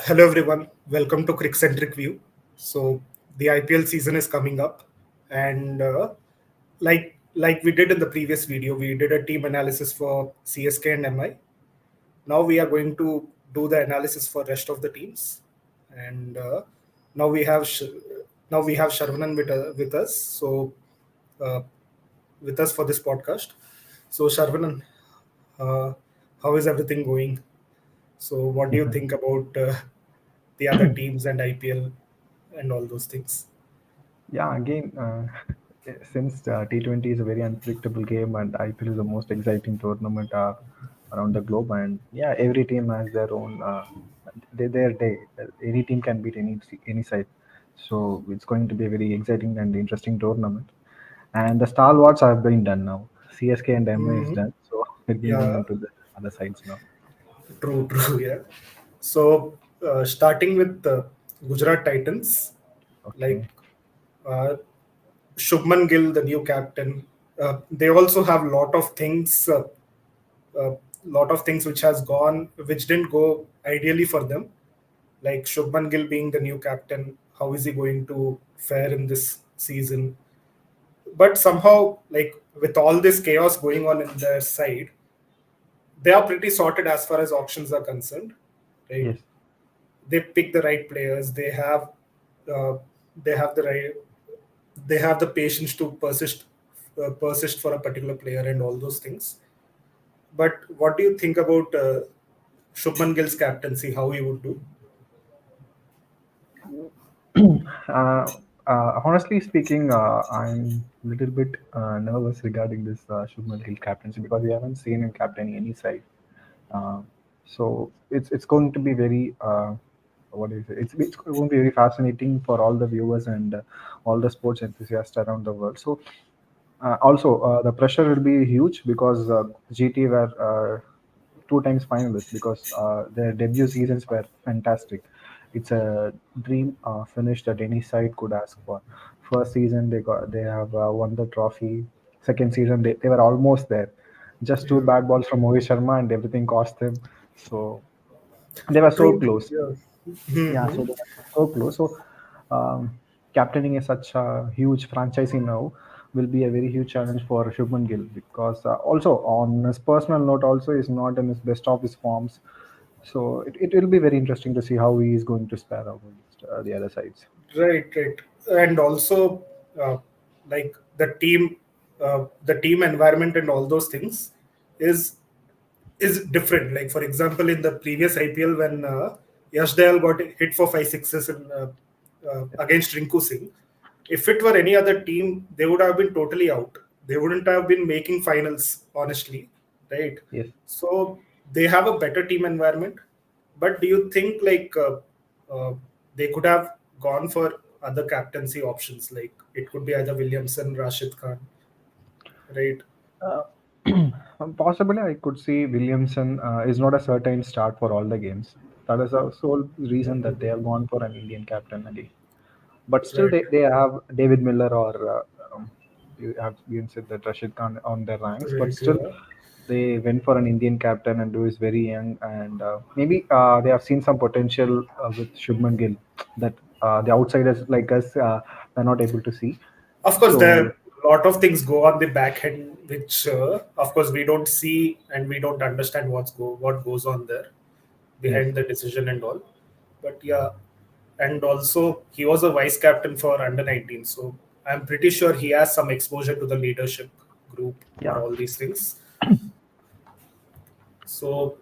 Hello everyone, welcome to Criccentric View. So the IPL season is coming up, and like we did in the previous video, we did a team analysis for CSK and MI. Now we are going to do the analysis for rest of the teams, and now we have now we have Sharvanan with us. Uh, with us for this podcast. So Sharvanan, uh, how is everything going? So what do you think about the other teams and IPL and all those things? Yeah, again, since T20 is a very unpredictable game and IPL is the most exciting tournament around the globe, and yeah, every team has their own their day. Any team can beat any side, so it's going to be a very exciting and interesting tournament. And the stalwarts have been done now. CSK and MA is Hmm. done, so we'll be moving Yeah, on to the other sides now. true, true. Yeah. So starting with the Gujarat Titans, like Okay. uh, Shubman Gill, the new captain, they also have lot of things which has gone, which didn't go ideally for them. Like Shubman Gill being the new captain, how is he going to fare in this season? But somehow, like with all this chaos going on in their side, they are pretty sorted as far as auctions are concerned, right? Yes. They pick the right players. Uh, they have the right, they have the patience to persist for a particular player and all those things. But what do you think about Shubman Gill's captaincy? How he would do? Uh, Honestly speaking, I'm a little bit nervous regarding this Shubman Gill captaincy because we haven't seen him captain any side. Uh, so it's going to be very what do you say? It's going to be very fascinating for all the viewers and all the sports enthusiasts around the world. So also, the pressure will be huge because GT were two times finalists because their debut seasons were fantastic. It's a dream finish that any side could ask for. First season they have won the trophy. Second season they were almost there. Just two Yeah, bad balls from Mohit Sharma and everything cost them. So they were so true. close. Yeah. Yeah, Hmm. so they were so close. So, captaining a such a huge franchise now will be a very huge challenge for Shubman Gill because also on his personal note, also is not in his best of his forms. So it will be very interesting to see how he is going to spare out against the other sides. Right, right. And also, uh, like the team environment and all those things is is different. Like for example, in the previous IPL when Yash Dayal got hit for 5 sixes against Rinku Singh, if it were any other team, they would have been totally out. They wouldn't have been making finals, honestly, right? Yes. So they have a better team environment. But do you think uh, they could have gone for other captaincy options? Like it could be either Williamson, Rashid Khan, right? Uh, Possibly, I could see Williamson is not a certain start for all the games. That is the sole reason that they have gone for an Indian captain again. But still, Right, they have David Miller or you have even said that Rashid Khan on their ranks. But right, still, yeah. they went for an Indian captain and who is very young and maybe they have seen some potential with Shubman Gill that the outsiders like us are not able to see. Of course, there So are a lot of things go on the back end, which of course we don't see and we don't understand what goes on there yes. behind the decision and all. But yeah, and also he was a vice captain for under 19, so I'm pretty sure he has some exposure to the leadership group or Yeah. all these things. So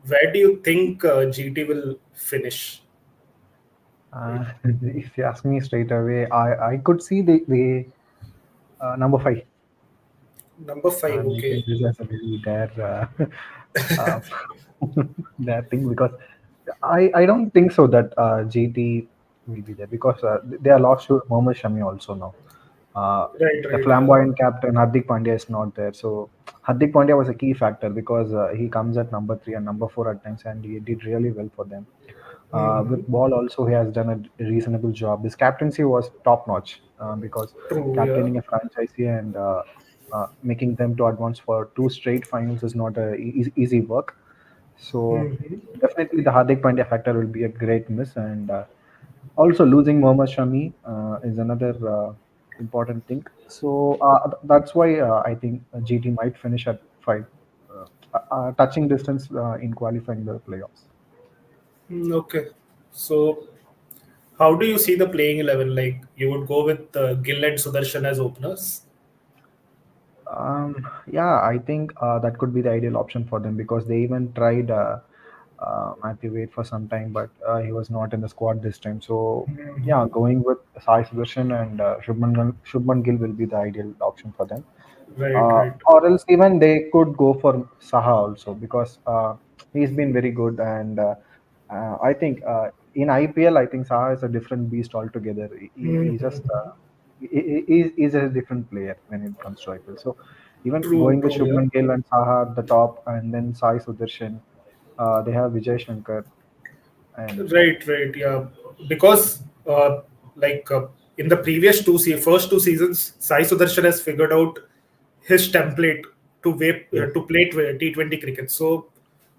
where do you think GT will finish? If you ask me straight away, I could see the number five. Number five, I'm making okay. this as a very dare uh, dare thing because I don't think so that GT will be there because they are lost to Mohammad Shami also now. Right, The right, yeah. flamboyant captain Hardik Pandya is not there, so Hardik Pandya was a key factor because he comes at number three and number four at times, and he did really well for them. Hmm. With ball also, he has done a reasonable job. His captaincy was top notch because True, yeah. captaining a franchise and making them to advance for two straight finals is not a easy work. So Hmm. definitely the Hardik Pandya factor will be a great miss, and also losing Mohammad Shami is another important thing. So that's why I think GT might finish at 5, touching distance in qualifying the playoffs. Okay. So, how do you see the playing 11? Like, you would go with Gill and Sudarshan as openers? Yeah, I think that could be the ideal option for them because they even tried Matthew Wade for some time, but he was not in the squad this time. So, yeah, going with Sai Sudarshan and Shubman Gill will be the ideal option for them. Right, right. Or else even they could go for Saha also because he's been very good, and I think in IPL I think Saha is a different beast altogether. He just he's a different player when it comes to IPL. So even True, going with true, yeah. Shubman Gill and Saha at the top, and then Sai Sudarshan, they have Vijay Shankar, and Right, right, yeah. Because like in the previous first two seasons, Sai Sudarshan has figured out his template yes, to play T20 cricket. So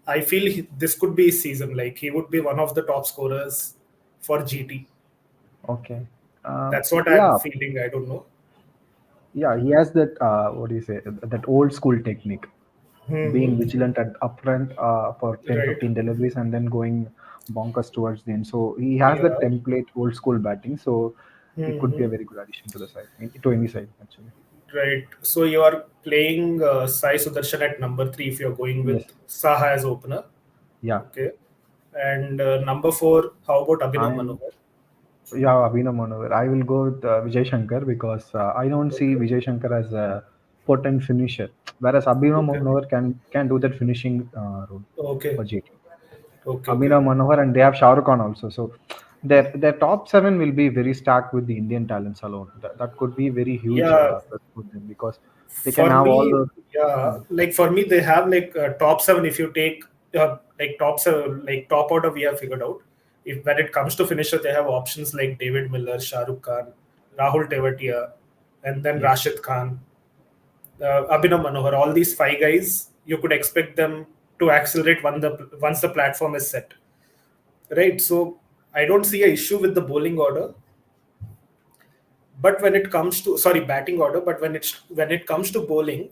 I feel this could be his season. Like he would be one of the top scorers for GT. okay, That's what I'm yeah, feeling. I don't know. yeah, he has that what do you say, that old school technique, being Hmm. vigilant at upfront for 10 Right. 15 deliveries and then going bonkers towards the end. So he has that Yeah. template old school batting. So it could be a Hmm. very good addition to the side, to any side actually. Right. So you are playing Sai Sudarshan at number three if you're going with Yes. Saha as opener. Yeah. Okay. And number four, how about Abhinav I'm Manohar? yeah, Abhinav Manohar. I will go with Vijay Shankar because I don't see Okay. Vijay Shankar as a potent finisher, whereas Abhinav Okay. Manohar can do that finishing role Okay. for JT. Okay. Okay. Abhinav Manohar, and they have Shah Rukh Khan also. So their top seven will be very stacked with the Indian talents alone. That could be very huge Yeah. plus for them because they can For have all me, the. yeah. Hmm, Like for me, they have like top seven. If you take like top seven, like top order, we have figured out. If when it comes to finisher, they have options like David Miller, Shah Rukh Khan, Rahul Tewatia, and then yes, Rashid Khan, Abhinav Manohar. All these five guys, you could expect them to accelerate once the platform is set. Right. So I don't see a issue with the bowling order. But when it comes to batting order, but when it comes to bowling,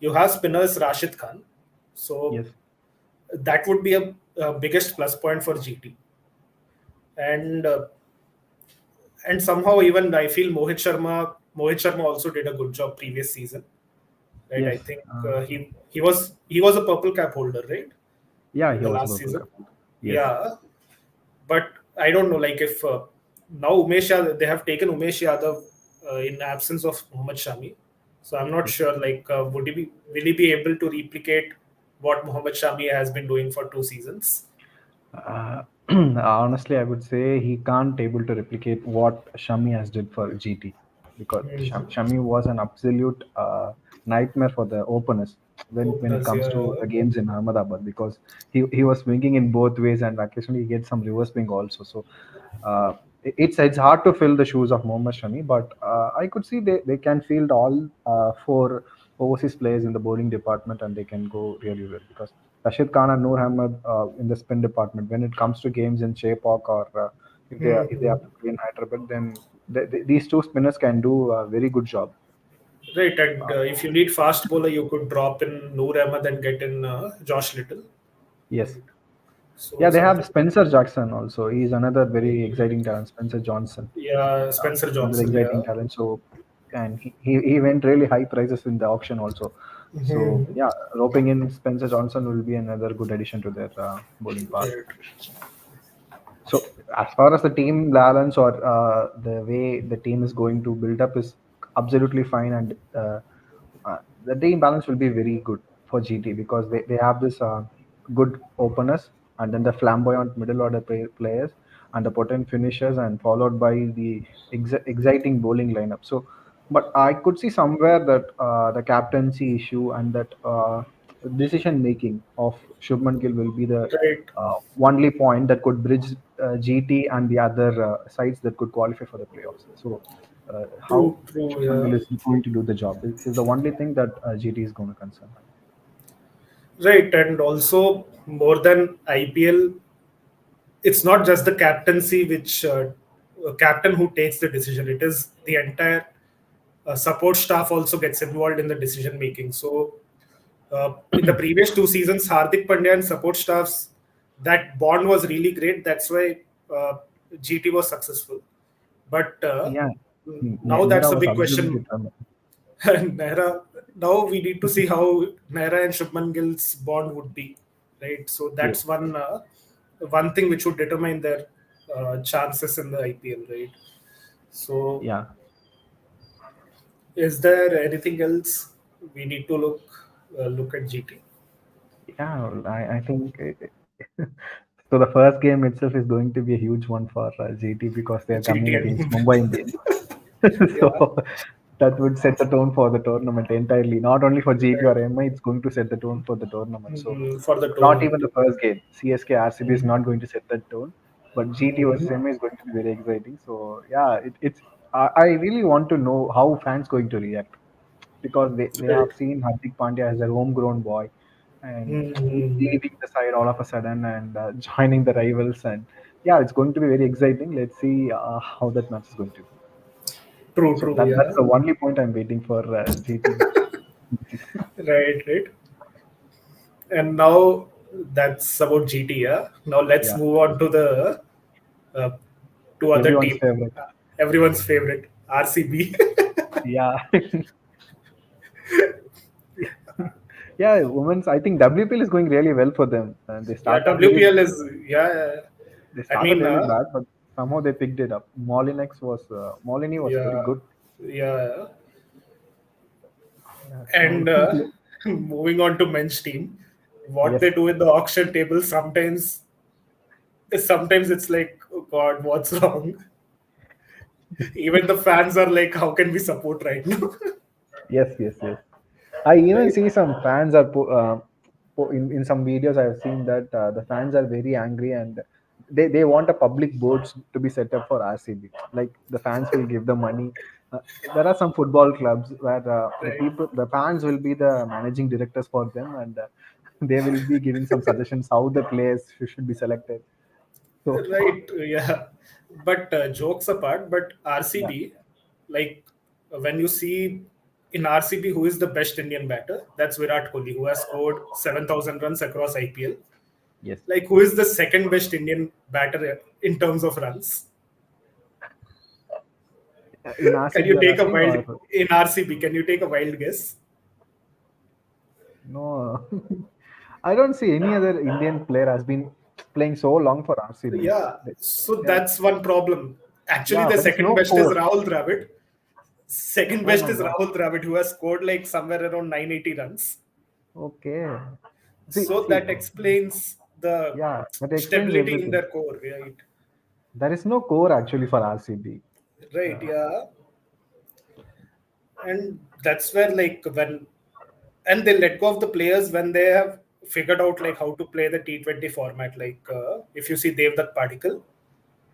you have spinners Rashid Khan, so yes, that would be a biggest plus point for GT. And somehow even I feel Mohit Sharma also did a good job previous season, right? yes. I think he was a purple cap holder, right, Yeah, in he the was a last purple season. cup holder. Yes, Yeah, but I don't know, like if now Umesh Yadav, they have taken Umesh Yadav in absence of Muhammad Shami. So I'm not yes. sure, like, will he be able to replicate what Muhammad Shami has been doing for two seasons? Honestly, I would say he can't able to replicate what Shami has did for GT because Hmm. Shami was an absolute nightmare for the openers when it Openers, comes to yeah. the games in Ahmedabad because he was swinging in both ways and occasionally he gets some reverse swing also. So it's hard to fill the shoes of Mohammad Shami, but I could see they can field all four overseas players in the bowling department and they can go really well because Rashid Khan and Noor Ahmed in the spin department. When it comes to games in Chepauk or if they Hmm. have to play in Hyderabad, then these two spinners can do a very good job. Right, and Uh, if you need fast bowler, you could drop in Noor Ahmed and get in Josh Little. yes, Right. So yeah, they have something. Spencer Jackson also. He's another very exciting talent. Spencer Johnson, Yeah, Spencer another Johnson. exciting Yeah. talent. So and he went really high prices in the auction also. So Hmm. yeah, roping in Spencer Johnson will be another good addition to their bowling path. Right. So as far as the team balance or the way the team is going to build up is absolutely fine, and the team balance will be very good for GT because they have this good openers and then the flamboyant middle order players and the potent finishers and followed by the exciting bowling lineup. So, but I could see somewhere that the captaincy issue and that decision making of Shubman Gill will be the Right. only point that could bridge GT and the other sides that could qualify for the playoffs. So, how True, true, Shubman Gill yeah. is going to do the job is the only thing that GT is going to concern. Right, and also more than IPL, it's not just the captaincy which captain who takes the decision. It is the entire support staff also gets involved in the decision making. So in the previous two seasons, Hardik Pandya and support staffs, that bond was really great. That's why uh, GT was successful. But Yeah, now that's Nehra a was big absolutely question. determined. Naira, now we need to see how Naira and Shubman Gill's bond would be, right? So Yes, that's one thing which would determine their chances in the IPL, right? So, yeah, is there anything else we need to look at GT? yeah. I think so. The first game itself is going to be a huge one for GT because they are coming GT and against Mumbai. Mumbai Indians. Yeah, So that would set the tone for the tournament entirely. Not only for GT or right. MI, it's going to set the tone for the tournament. So For the not tournament. even the first game. CSK RCB is Mhm. not going to set that tone, but GT versus Mhm. MI is going to be very exciting. So yeah, it's. I really want to know how fans going to react because they Right. have seen Hardik Pandya as their homegrown boy and Mhm. leaving the side all of a sudden and joining the rivals and yeah, it's going to be very exciting. Let's see how that match is going to be. True, So true, that's yeah. the only point I'm waiting for GT. Right, right. And now that's about GT. Yeah. Now let's Yeah, move on to the uh, two other everyone's team, favorite. everyone's favorite, RCB. Yeah, yeah. Women's. I think WPL is going really well for them. They Yeah, started really WPL is yeah. Yeah. they I started mean, really bad, but somehow they picked it up. Molini was very yeah, good. yeah. Yeah, And now moving on to men's team, what yes, they do in the auction table sometimes it's like, oh God, what's wrong? Even the fans are like, how can we support right now? yes. I even Right, see some fans are in some videos. I've seen that the fans are very angry and they want a public boards to be set up for RCB. Like the fans will give the money. Uh, there are some football clubs where right, the fans will be the managing directors for them, and they will be giving some suggestions how the players should be selected. So right. Yeah. But jokes apart, but yeah, RCB, like when you see in RCB who is the best Indian batter, that's Virat Kohli, who has scored 7,000 runs across IPL. yes. Like, who is the second best Indian batter in terms of runs? In Can RCB, you you're take a asking wild or in RCB? Can you take a wild guess? no? I don't see any other Indian player has been playing so long for RCB. Yeah, so Yeah, that's one problem. Actually, yeah, the there is second no best is core. Rahul Dravid. Second Oh best my is God. Rahul Dravid, who has scored like somewhere around 980 runs. Okay. So See, that explains the yeah, that explains stability in everything. their core, right? There is no core actually for RCB. Right, Uh, yeah. And that's where like when and they let go of the players when they have figured out like how to play the T20 format. Like if you see Devdutt Particle,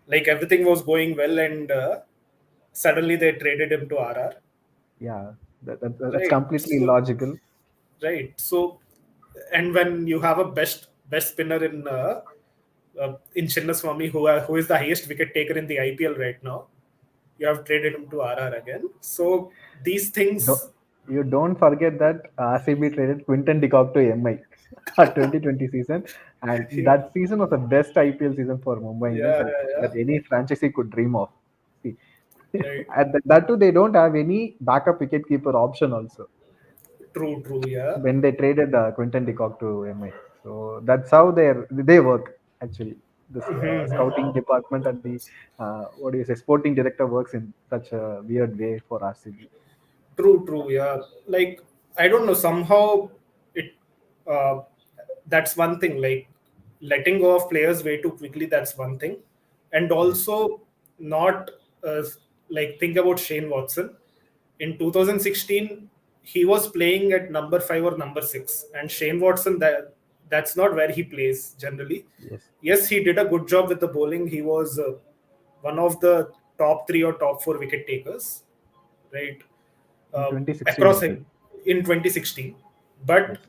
like everything was going well, and suddenly they traded him to RR. yeah, that's Right. completely So illogical. right. So and when you have a best spinner in Chinnaswamy, who is the highest wicket taker in the IPL right now, you have traded him to RR again. So these Don't, things, you don't forget that RCB traded Quinton de Kock to MI at 2020 season, and yeah, that season was the best IPL season for Mumbai Indians yeah, yeah, that any franchisee could dream of. See, right. at that too, they don't have any backup wicketkeeper option also True, true, yeah. when they traded Quinton de Kock to MI. So that's how they work actually. This Mhm. scouting department and the what do you say, sporting director works in such a weird way for RCB. True, true, yeah. Like I don't know, somehow it uh, that's one thing. Like letting go of players way too quickly, that's one thing, and Yes, also not uh, like think about Shane Watson in 2016. He was playing at number 5 or number 6, and Shane Watson, that's not where he plays generally. yes. Yes, he did a good job with the bowling. He was one of the top 3 or top 4 wicket takers, right? In uh, 2016 across itself. in 2016. But Yes.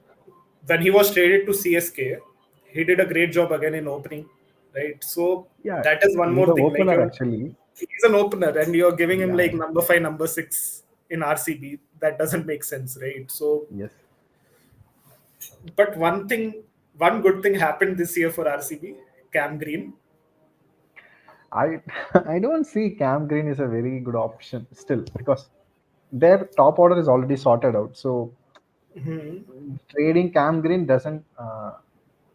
when he was traded to CSK, he did a great job again in opening, right? So Yeah, that is one he's more an thing. Like opener actually. he's an opener, and you're giving him Yeah. like number five, number six in RCB. That doesn't make sense, right? So, Yes. but one good thing happened this year for RCB. Cam Green. I I don't see Cam Green is a very good option still because their top order is already sorted out. So Mhm. trading Cam Green doesn't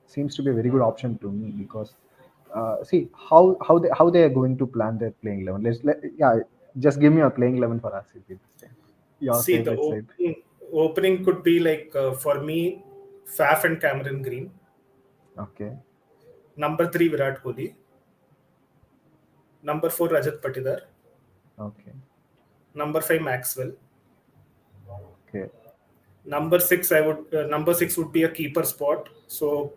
seems to be a very good option to me because see how they are going to plan their playing 11. Yeah, just give me a playing 11 for RCB this time. Your See, the favorite side. opening could be like for me, Faf and Cameron Green. Okay. Number three, Virat Kohli. Number four, Rajat Patidar. Okay. Number five, Maxwell. Okay. Number six would be a keeper spot. So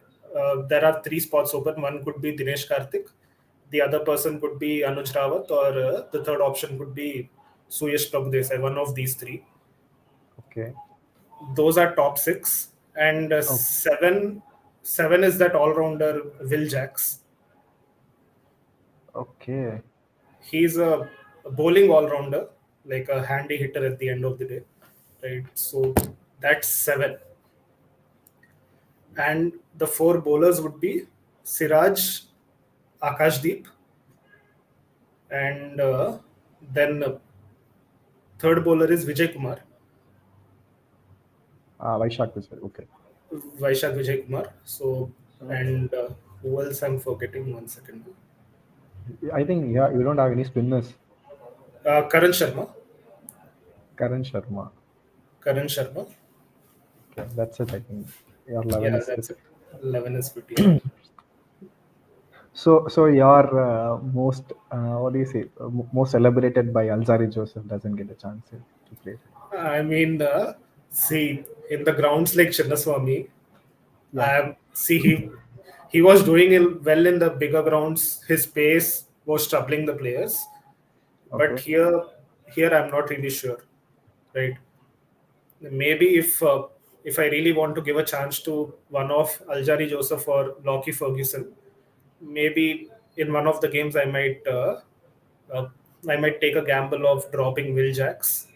there are three spots open. One could be Dinesh Karthik. The other person could be Anuj Rawat, or the third option could be Suyash Prabhudesai. One of these three. Okay. Those are top six, and Oh, seven is that all rounder Will Jacks. okay. He's a bowling all rounder, like a handy hitter at the end of the day, right? So that's seven. And the four bowlers would be Siraj, Akashdeep, and then third bowler is Vijay Kumar, Vaishak was okay. Vaishak Vijay Kumar. So, Okay. and who else I'm forgetting? 1 second. I think yeah, you don't have any spinners. Karan Sharma. Karan Sharma. Karan Sharma. Okay, that's it. I think your 11 Yeah, is that's set. it. 11 is good. Yeah. So your most what do you say? Most celebrated by Alzari Joseph doesn't get a chance to play. I mean, see, in the grounds like Chinnaswamy, Yeah. see, he was doing well in the bigger grounds. His pace was troubling the players, but Okay. here I'm not really sure, right? Maybe if I really want to give a chance to one of Aljari Joseph or Lockie Ferguson, maybe in one of the games uh, I might take a gamble of dropping Will Jacks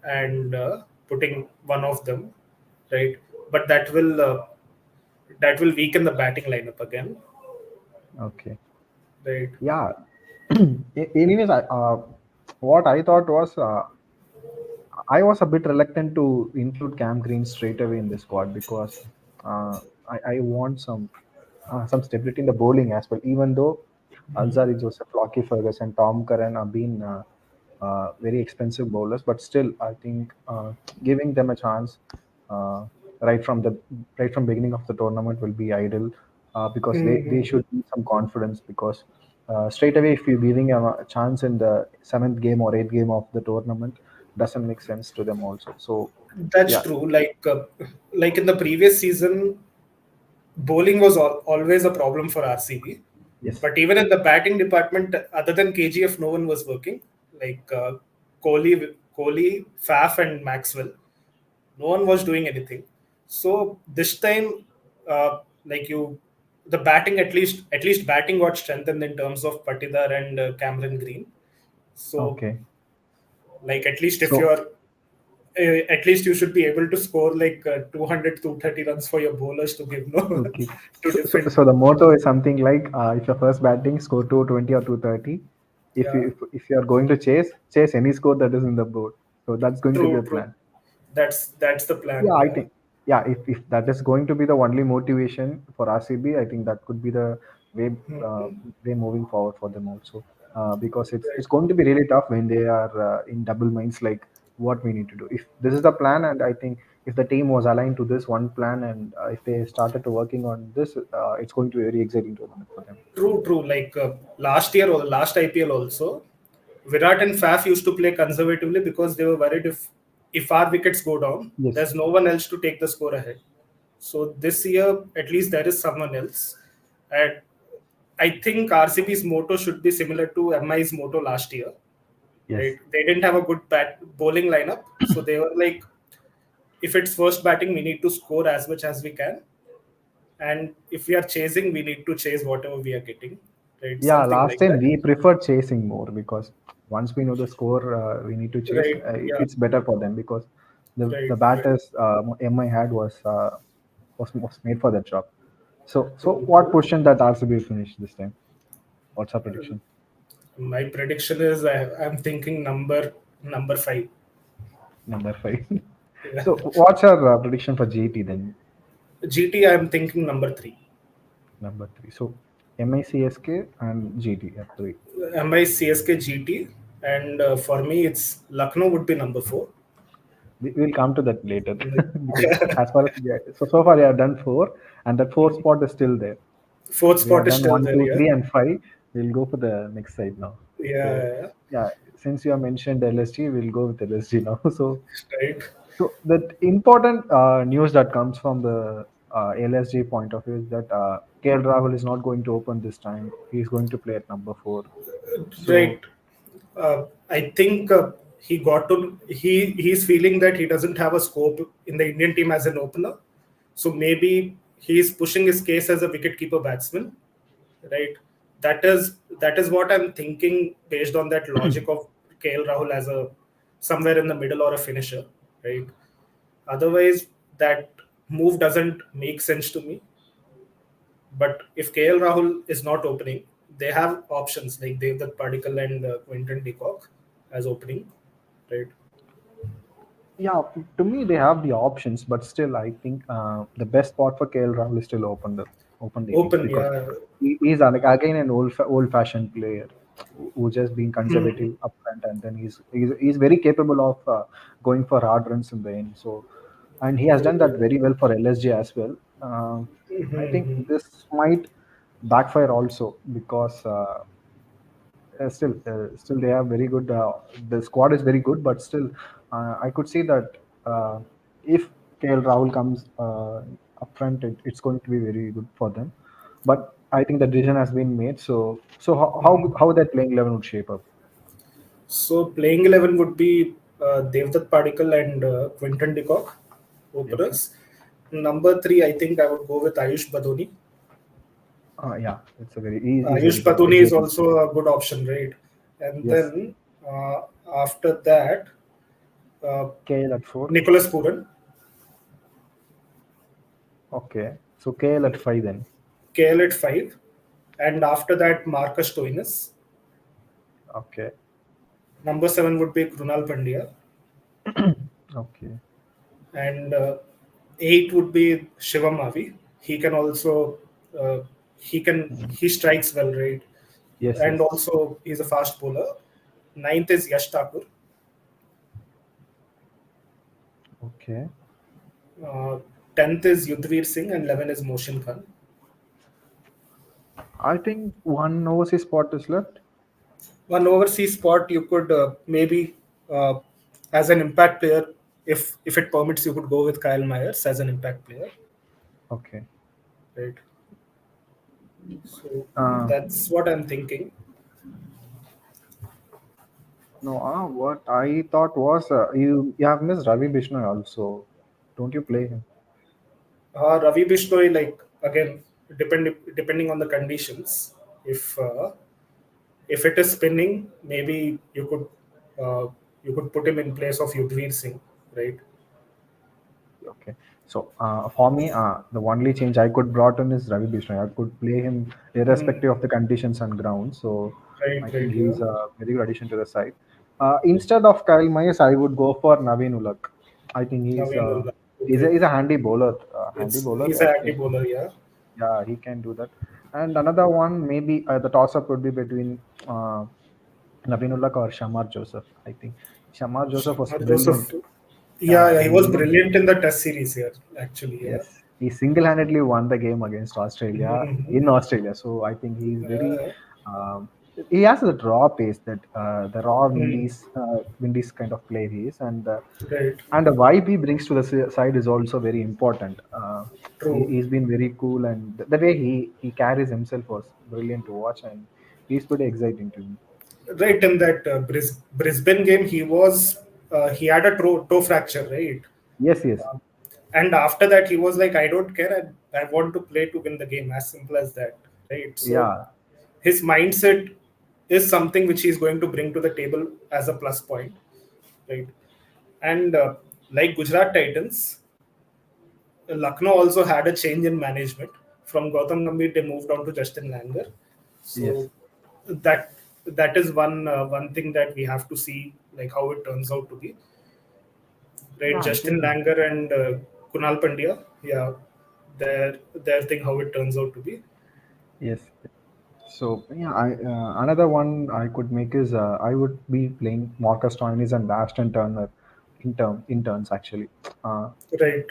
and putting one of them, right? But that will weaken the batting lineup again, Okay. right? Yeah. Anyways, what I thought was I was a bit reluctant to include Cam Green straight away in the squad because I want some stability in the bowling as well. Even though Alzari Joseph, Lockie Ferguson, Tom Curran have been very expensive bowlers, but still I think giving them a chance uh, right from the right from beginning of the tournament will be ideal because they Mhm. should need some confidence because straight away if you're giving a chance in the seventh game or eighth game of the tournament doesn't make sense to them also. So That's yeah, true. Like in the previous season, bowling was always a problem for RCB. yes, But even in the batting department, other than KGF, no one was working. Like Kohli, Faf, and Maxwell, no one was doing anything. So this time, like the batting at least batting got strengthened in terms of Patidar and Cameron Green. So okay. like at least if So you're at least you should be able to score like 200 runs for your bowlers to give no okay. to defend. So the motto is something like if you're first batting, score 220 or 230. Yeah, If you are going to chase any score that is in the board. So that's going to be a true. plan. That's the Yeah, plan. I Yeah. think yeah, if that is going to be the only motivation for RCB, I think that could be the way uh, Mhm. way moving forward for them also. Because Right. it's going to be really tough when they are in double minds like what we need to do. If this is the plan, and I think if the team was aligned to this one plan, and if they started to working on this, it's going to be a very exciting tournament for them. True. Like last year or last IPL also, Virat and Faf used to play conservatively because they were worried if our wickets go down, Yes, there's no one else to take the score ahead. So this year, at least there is someone else. And I think RCB's motto should be similar to MI's motto last year, yes, right? They didn't have a good bat bowling lineup, so they were like if it's first batting, we need to score as much as we can, and if we are chasing, we need to chase whatever we are getting, right? Yeah, Something last like time that, we preferred chasing more because once we know the score, we need to chase. right? Yeah, It's better for them because the right, right. batters MI had was made for that job. So True, what true. position that RCB finished this time? What's our prediction? My prediction is I'm thinking number five. Number five. Yeah. So what's our prediction for GT then? GT, I'm thinking number three. Number three. So MICSK and GT at three. MI CSK GT, and for me, it's Lucknow would be number four. We'll come to that later because as far as so far we have done four, and that four spot is still there. Fourth We have spot is done still one, there. two, Yeah, three, and five. We'll go for the next side now. So yeah, yeah, since you have mentioned LSG, we'll go with LSG now. right. So that important news that comes from the LSG point of view is that KL Rahul is not going to open this time. He's going to play at number four. Right. So I think he's feeling that he doesn't have a scope in the Indian team as an opener. So maybe he's pushing his case as a wicketkeeper batsman, right? That is what I'm thinking based on that logic of KL Rahul as a somewhere in the middle or a finisher, right? Otherwise, that move doesn't make sense to me. But if KL Rahul is not opening, they have options like Devdutt Padikkal and Quinton de Kock as opening, right? yeah, to me they have the options, but still I think the best spot for KL Rahul is still open the innings Open, because yeah. he's again an old fashioned player who just being conservative up front, and then he's very capable of going for hard runs in the end. So, and he has done that very well for LSG as well. I think this might backfire also because still they have very good. The squad is very good, but still, I could see that if KL Rahul comes up front, it's going to be very good for them. But I think the decision has been made. So how that playing 11 would shape up? So playing 11 would be Devdutt Padikkal and Quinton de Kock, Okay. openers. Number three, I think I would go with Ayush Badoni. Yeah, it's a he's Ayush very good, Badoni is exciting player. also a good option, right? And Yes, then uh, after that, uh, KL at four. Nicholas Puran, Okay, so KL at five then. KL at five, and after that, Marcus Stoinis. Okay, Number seven would be Krunal Pandya, okay. and eight would be Shivam Avi. He can also uh, he strikes well, right? Yes, And yes. also he's a fast bowler. Ninth is Yash Thakur. Okay. Uh, 10th is Yudhvir Singh, and 11 is Moshin Khan. I think one overseas spot is left. One overseas spot you could maybe uh, as an impact player, if it permits, you could go with Kyle Myers as an impact player, Okay. right? So Uh, that's what I'm thinking. no, what I thought was you have missed Ravi Bishnoi also. Don't you play him? Ravi Bishnoi, like again, depending on the conditions. If uh, if it is spinning, maybe you could put him in place of Yudhvir Singh, right? Okay. So for me, the only change I could brought in is Ravi Bishnoi. I could play him Hmm. irrespective of the conditions and ground. So I Right, think right, yeah. he's a very good addition to the side. Instead of Kyle Myers, I would go for Naveen Ulak. I think Naveen, okay. he's a handy bowler. Handy bowler. He's a I handy think bowler, yeah. yeah, he can do that. And another one, maybe the toss up would be between Naveen Ulak or Shamar Joseph. I think Shamar Joseph was Joseph, brilliant. yeah, he He was was brilliant in the Test series here, actually, yeah. Yes, he single-handedly won the game against Australia Mhm. in Australia. So I think he's very. Uh, Um, he has the raw pace that the raw hmm, Windies kind of player he is, right, and the vibe he brings to the side is also very important. true. He's been very cool, and the way he carries himself was brilliant to watch, and he's pretty exciting to me. Right in that Brisbane game, he had a toe fracture, right? Yes, yes, And after that, he was like, I don't care. I want to play to win the game. As simple as that. Right. So yeah, his mindset is something which he's going to bring to the table as a plus point. Right. And like Gujarat Titans, Lucknow also had a change in management. From Gautam Gambhir, they moved on to Justin Langer. yes. So that that is one thing that we have to see, like how it turns out to be. Right, Yeah, I Justin think Langer and Kunal Pandya, yeah, their thing how it turns out to be. yes. So yeah, another one I could make is I would be playing Marcus Stoinis and Ashton Turner interns actually. Uh, Right.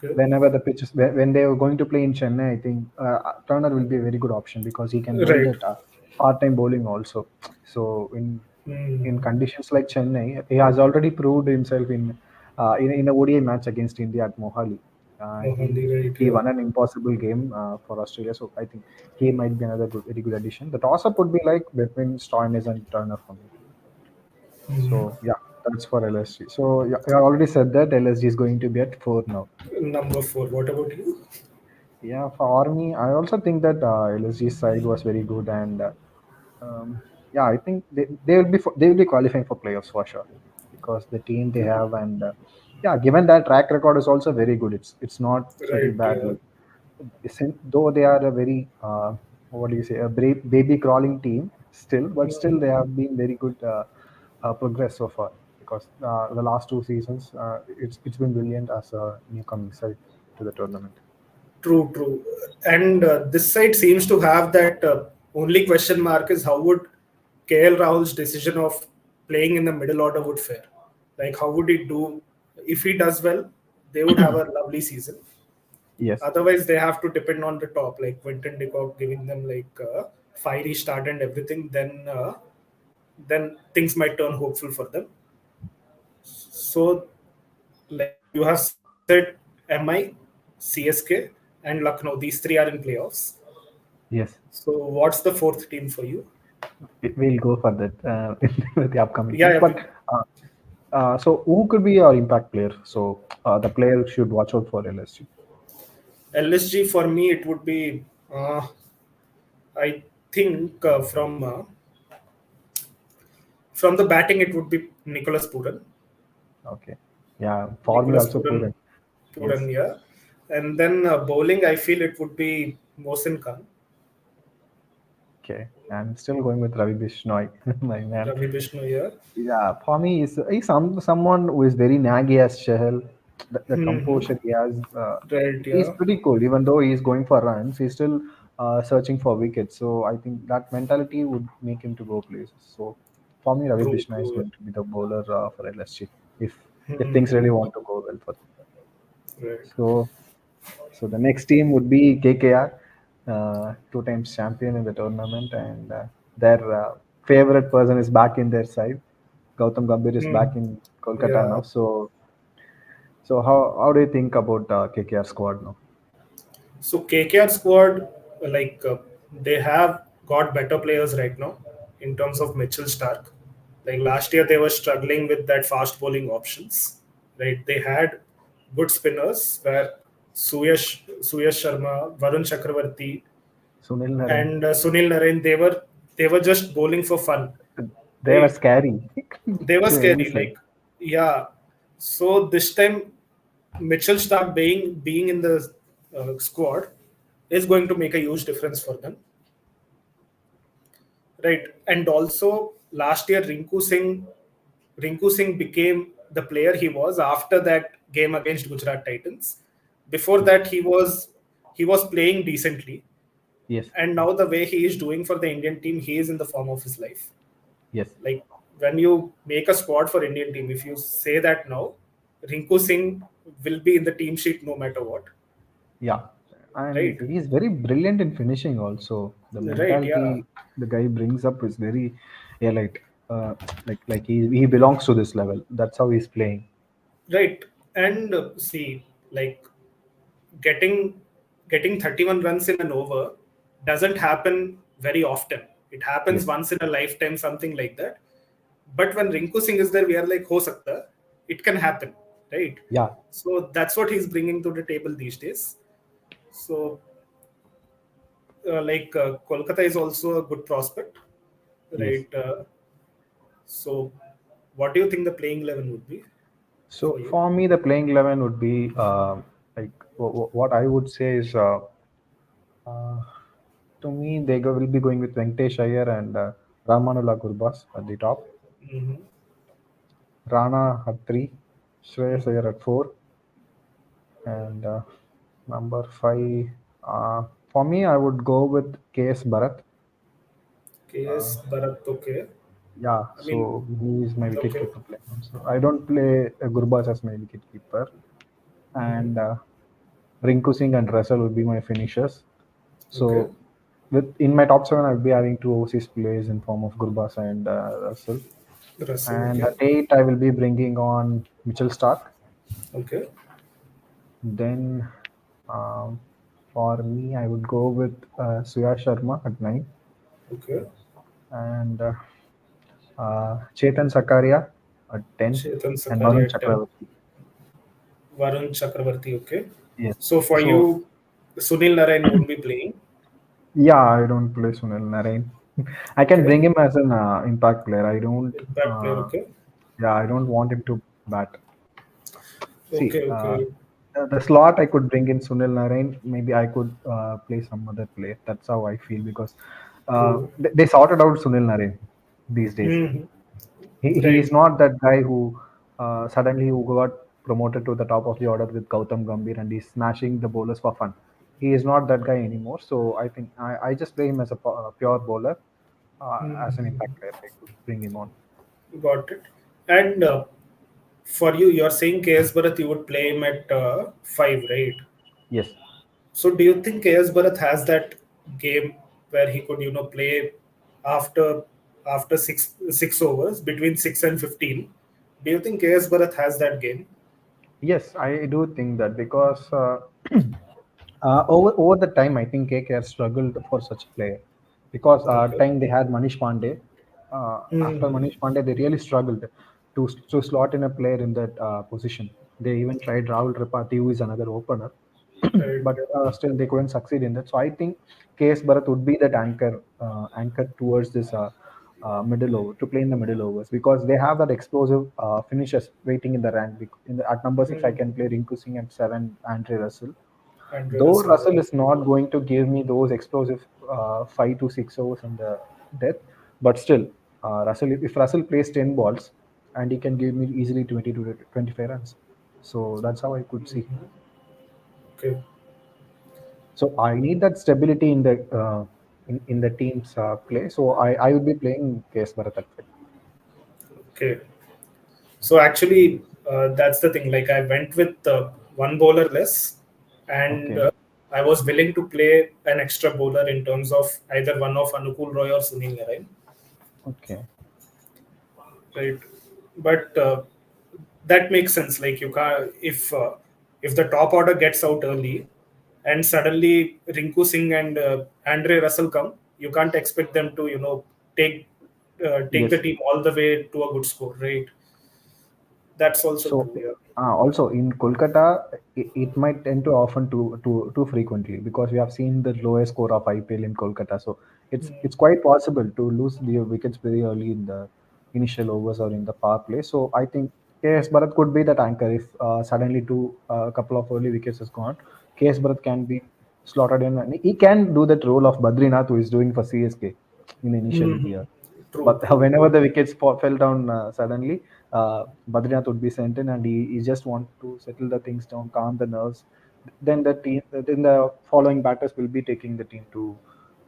Okay. Whenever the pitches when they were going to play in Chennai, I think Turner will be a very good option because he can bowl Right. that part-time bowling also. So in Hmm. conditions like Chennai, he has already proved himself in a ODI match against India at Mohali. Mohandi, right, He yeah. won an impossible game for Australia, so I think he might be another very good addition. The toss-up would be like between Stoinis and Turner for me. Hmm. So yeah, that's for LSG. So yeah, I already said that LSG is going to be at 4 now. Number four. What about you? Yeah, for me, I also think that LSG's side was very good, and yeah, I think they will be qualifying for playoffs for sure because the team they have, and yeah, given that track record is also very good. It's not very Right, bad. yeah. Like, though they are a very what do you say, a baby crawling team still, but still Hmm. they have been very good progress so far because the last 2 seasons it's been brilliant as a newcoming side to the tournament. True, true. And this side seems to have that only question mark is how would KL Rahul's decision of playing in the middle order would fare? Like, how would he do? If he does well, they would have a lovely season. Yes. Otherwise, they have to depend on the top, like Quinton de Kock giving them like fiery start and everything. Then things might turn hopeful for them. So, like you have said, MI, CSK, and Lucknow. These three are in playoffs. Yes. So, what's the fourth team for you? We'll go for that with the upcoming Yeah, teams. yeah. But so who could be your impact player? So the player should watch out for LSG. LSG for me, it would be, I think, from the batting, it would be Nicholas Puran. Okay. Yeah, for me Nicholas also Puran, Puran. Yes. Puran, yeah. And then bowling, I feel it would be Mohsin Khan, Okay. I'm still going with Ravi Bishnoi, my man. Ravi Vishnu, yeah. Yeah, for me, he's someone who is very naggy as Chahal. The Hmm. composure he has, Right, he's yeah. pretty cool. Even though he's going for runs, he's still searching for wickets. So I think that mentality would make him to go places. So for me, Ravi True, Bishnoi is true. going to be the bowler for LSG if things Hmm. really want to go well for them. Right. So the next team would be KKR, two times champion in the tournament, and their favorite person is back in their side. Gautam Gambhir is Hmm. back in Kolkata now. Yeah. So how do you think about KKR squad now? So KKR squad, like they have got better players right now in terms of Mitchell Stark. Like last year, they were struggling with that fast bowling options. Right, they had good spinners where Suyash Sharma, Varun Chakravarti, Sunil Narain, and Sunil Narain. They were just bowling for fun. they were Right, scary they were to any scary. side. Like yeah. So this time Mitchell Stark being in the squad is going to make a huge difference for them, right? And also last year Rinku Singh became the player he was after that game against Gujarat Titans. Before Yes, that, he was playing decently, yes, and now the way he is doing for the Indian team, he is in the form of his life. yes. Like when you make a squad for Indian team, if you say that now, Rinku Singh will be in the team sheet no matter what, Yeah, and right? he's very brilliant in finishing. Also, the Right, yeah, mentality the guy brings up is very, yeah, like he belongs to this level. That's how he's playing. right. And see, like getting getting 31 runs in an over doesn't happen very often. It happens Yes, once in a lifetime, something like that. But when Rinku Singh is there, we are like, ho sakta, it can happen. right? Yeah. So that's what he's bringing to the table these days. So, Kolkata is also a good prospect, Yes. right? So, what do you think the playing 11 would be So for you? for me, the playing 11 would be like what I would say is uh, to me will be going with Venkatesh Iyer and Ramanula Gurbas at the top, Hmm. Rana at 3, Shreyas Hmm. Iyer at 4, and number 5. For me, I would go with KS Bharat. Uh, KS Bharat, okay. yeah, I mean, so he is my okay. wicketkeeper player. So I don't play Gurbaz as my wicketkeeper, Hmm. and Rinku Singh and Russell will be my finishers. Okay. So with in my top 7, I'll be having two overseas players in form of Gurbaz and Russell. Russell, And okay. at 8, I will be bringing on Mitchell Stark. Okay. Then for me, I would go with Suya Sharma at 9 Okay. and Chetan Sakaria at 10 Chetan and Varun Sakaria at 10. Chakravarti. Varun Chakravarti, okay. Yes. So for So you, Sunil Narayan won't be playing. yeah, I don't play Sunil Narain. I can Okay. bring him as an impact player. I don't. Impact player, okay. Yeah, I don't want him to bat. See, Okay, okay. the slot I could bring in Sunil Narain. Maybe I could play some other player. That's how I feel because True. they sorted out Sunil Narain these days. Hmm. He Right. is not that guy who suddenly who got promoted to the top of the order with Gautam Gambhir and he's smashing the bowlers for fun. He is not that guy anymore. So I think I just play him as a pure bowler, as an Hmm. impact player. I could bring him on. Got it. And for you, you're saying KS Bharat, you would play him at 5, right? Yes. So do you think KS Bharat has that game where he could, play after six overs between 6 and 15? Do you think KS Bharat has that game? Yes, I do think that because over the time, I think KKR struggled for such a player because Okay. time they had Manish Pandey. After Hmm. Manish Pandey, they really struggled to slot in a player in that position. They even tried Rahul Tripathi, who is another opener, Right. but still they couldn't succeed in that. So I think KS Bharat would be that anchor towards this middle over to play in the middle overs because they have that explosive finishers waiting in the rank. At number 6, I Hmm. can play Rinku Singh and 7 Andre Russell. Andre Though Russell, Russell okay. is not going to give me those explosive 5 to 6 overs in the death, but still, Russell if Russell plays 10 balls and he can give me easily 20 to 25 runs, so that's how I could see. Okay. So I need that stability in the team's play. So I would be playing KS Bharat at 5. Okay. So actually, that's the thing. Like I went with one bowler less, and Okay, I was willing to play an extra bowler in terms of either one of Anukul Roy or Sunil Narayan, okay, right? But that makes sense. Like you can't if the top order gets out early, and suddenly Rinku Singh and Andre Russell come, you can't expect them to take take the yes. team all the way to a good score, right? That's also So true. Yeah. also in Kolkata, it might tend to often too frequently because we have seen the lowest score of IPL in Kolkata. So it's quite possible to lose the wickets very early in the initial overs or in the power play. So I think KS Bharat could be that anchor if suddenly a couple of early wickets is gone. KS Bharat can be slotted in and he can do that role of Badrinath who is doing for CSK in the initial Hmm. year. True, But true. whenever the wickets fell down suddenly, Badrinath would be sent in, and he just want to settle the things down, calm the nerves. Then the following batters will be taking the team to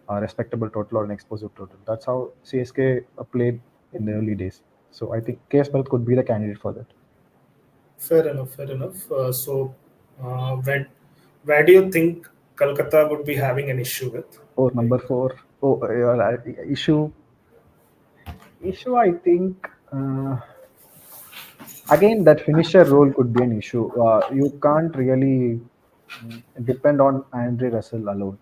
a respectable total or an explosive total. That's how CSK played in the early days. So I think KS Bharat could be the candidate for that. Fair enough, fair enough. So, where do you think Calcutta would be having an issue with? Oh, Like, number 4. Oh, issue. I think. Again, that finisher role could be an issue. You can't really depend on Andre Russell alone.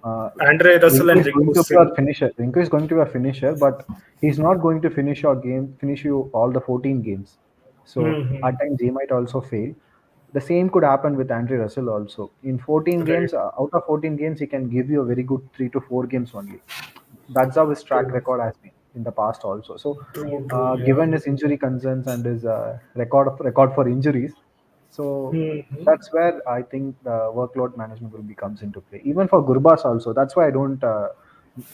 Uh, Andre Russell Rinku and is going Rinku to be a Singh. finisher. Rinku is going to be a finisher, but he's not going to finish you all the 14 games. So Hmm. at times he might also fail. The same could happen with Andre Russell also. In 14 Right. games, out of 14 games, he can give you a very good 3 to 4 games only. That's how his track True. record has been in the past also. So, True. True. Yeah. given his injury concerns and his record for injuries, so Hmm. that's where I think the workload management will be comes into play. Even for Gurbas also, that's why I don't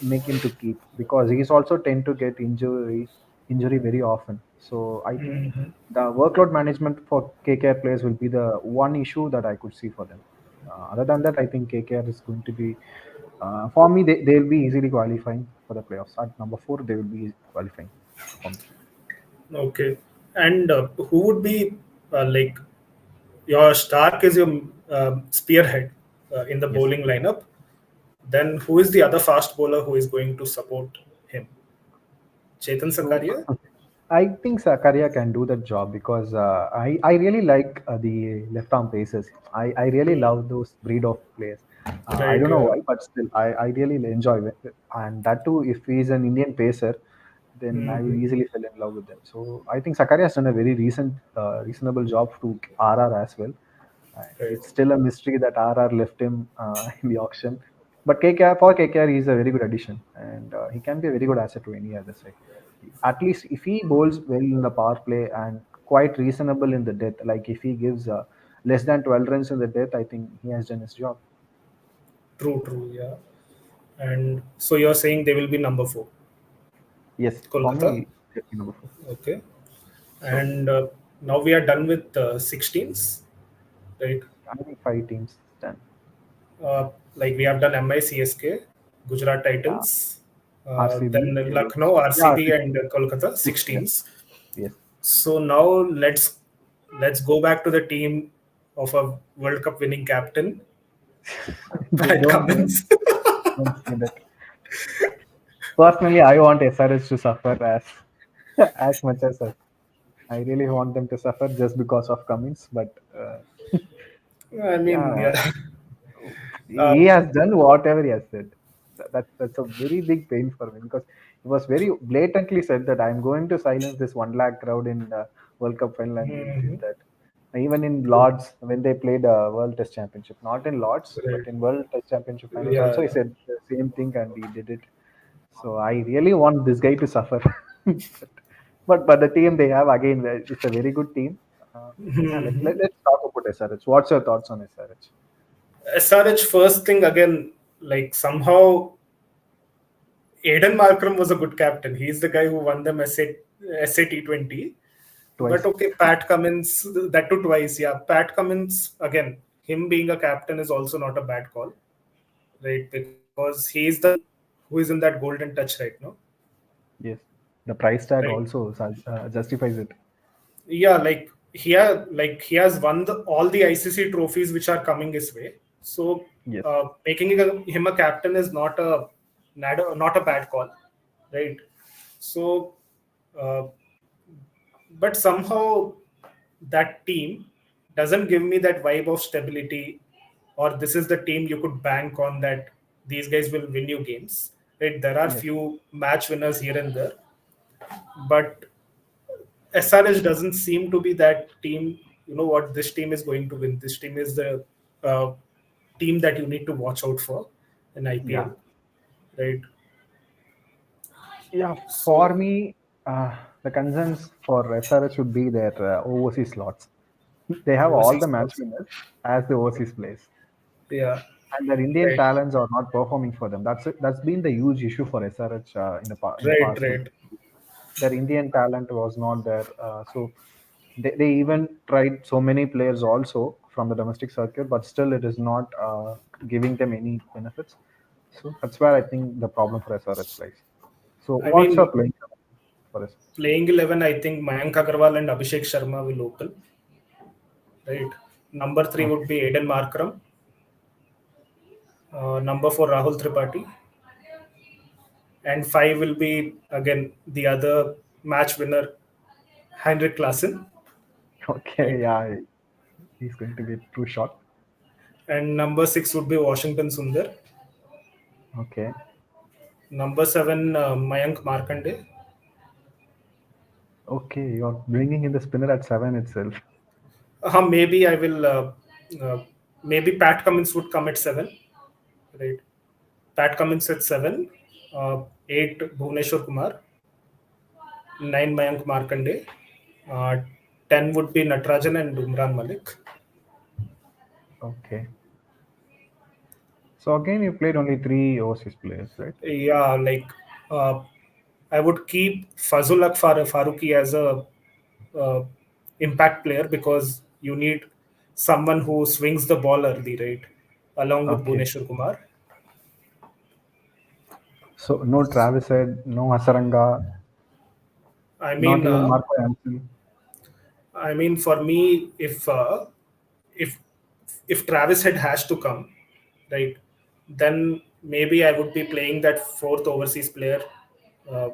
make him to keep, because he's also tend to get injury very often. So I think Hmm. the workload management for KKR players will be the one issue that I could see for them. Other than that, I think KKR is going to be, for me, they'll be easily qualifying for the playoffs. At number 4, they will be qualifying for me. Okay. And who would be like your Stark is your spearhead in the Yes. bowling lineup? Then who is the other fast bowler who is going to support him? Chetan So Sakaria? I think Sakaria can do that job because I really like the left arm pacers. I really love those breed of players. I Right, don't know yeah. why, but still I really enjoy it. And that too, if he's an Indian pacer, then I will Hmm. easily fall in love with them. So I think Sakaria has done a very reasonable job to RR as well. And Right. it's still a mystery that RR left him in the auction. But KKR, for KKR, he's a very good addition, and he can be a very good asset to any other side. At least if he bowls well in the power play and quite reasonable in the death, like if he gives less than 12 runs in the death, I think he has done his job. True, true, yeah. And so you're saying they will be number four, Yes, for Kolkata? me, definitely number 4. Okay. So And now we are done with 16s, right? I think 5 teams done. Like we have done MI, CSK, Gujarat Yeah, Titans, RCB, then LA. Lucknow, Yeah, RCB, 6, and Kolkata, 6, yeah, 16s. yes. So now let's go back to the team of a World Cup winning captain, Pat don't, don't, Cummins. don't say that. Personally, I want SRH to suffer as as much as I really want them to suffer just because of Cummins. But I mean, yeah, yeah. he Um, has done whatever he has said. That's a very big pain for me because he was very blatantly said that I'm going to silence this 1 lakh crowd in the World Cup final, and he did mhm. that. Even in True. Lords, when they played World Test Championship, not in Lords, but Right. in World Test Championship finals also, he Yeah. said the same thing and he did it. So I really want this guy to suffer. But the team they have again, it's a very good team. Uh, yeah, Mhm. let's talk about SRH. What's your thoughts on SRH? SRH first thing again, like somehow Aiden Markram was a good captain. He's the guy who won them SA T20. But Twice. okay, Pat Cummins, that too twice. Yeah, Pat Cummins, again, him being a captain is also not a bad call, right? Because he's the guy who is in that golden touch right now, Yes. The price tag right? also justifies it. Yeah, he has won all the ICC trophies which are coming his way. So Yes. making him a captain is not a bad call, right? So, uh, but somehow that team doesn't give me that vibe of stability, or this is the team you could bank on that these guys will win you games. Right? There are Yes. few match winners here and there, but SRH doesn't seem to be that team. You know what? This team is going to win. This team is the uh, team that you need to watch out for in IPL, Yeah. right? Yeah. For So me, the concerns for SRH should be their overseas slots. They have all overseas the match also, winners as the overseas players, yeah, and their Indian right, talents are not performing for them. That's been the huge issue for SRH in the right, past two. right. Their Indian talent was not there. So they even tried so many players also from the domestic circuit, but still it is not giving them any benefits. So that's where I think the problem for SRH lies. So I what's your mean, playing for us? playing 11, I think Mayank Agarwal and Abhishek Sharma will open, right? Number three would Okay. be Aiden Markram. Number four, Rahul Tripathi. And five will be, again, the other match winner, Heinrich Klaassen, Okay, right? yeah, he's going to be a true shot. And number six would be Washington Sundar. Okay, Number seven, Mayank Markande. Okay, you're bringing in the spinner at 7 itself. Maybe I will. Uh, Maybe Pat Cummins would come at 7, right? Pat Cummins at 7, 8 Bhuvneshwar Kumar, 9 Mayank Markande, uh, 10 would be Natarajan and Umran Malik. Okay. So again, you played only three overseas players, right? Yeah, like uh, I would keep Fazul Faruqi as a uh, impact player because you need someone who swings the ball early, right? Along with Okay. Bhuvneshwar Kumar. So no Travis Head, no Hasaranga, I not mean, even uh, Marco Hansen. I mean, for me, if if Travis Head has to come, right, then maybe I would be playing that fourth overseas player, uh,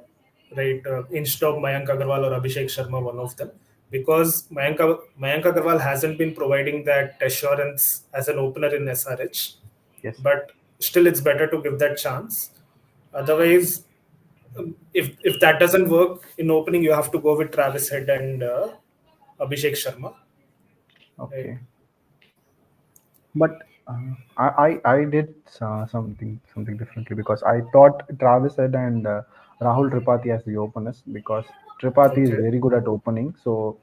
right, instead of Mayank Agarwal or Abhishek Sharma, one of them, because Mayank Agarwal hasn't been providing that assurance as an opener in SRH, Yes. but still it's better to give that chance. Otherwise, if that doesn't work in opening, you have to go with Travis Head and Abhishek Sharma, right? Okay. But I did something differently because I thought Travis Head and Rahul Tripathi as the openers because Tripathi is Okay. very good at opening. So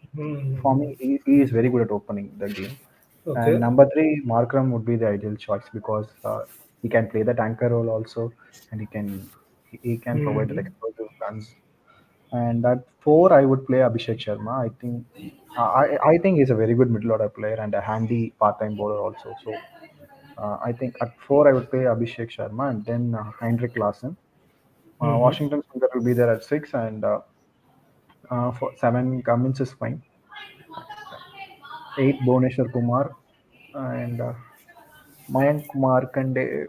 for Hmm. me, he is very good at opening the game. And Okay. number three, Markram would be the ideal choice because he can play that anchor role also, and he can provide that Hmm. explosive runs. And at four, I would play Abhishek Sharma. I think he's a very good middle order player and a handy part-time bowler also. So I think at four, I would play Abhishek Sharma and then Heinrich Lassen. Hmm. Washington Sundar will be there at six, and for seven, Cummins is fine. Eight, Bhuvneshwar Kumar, and Mayank Markande.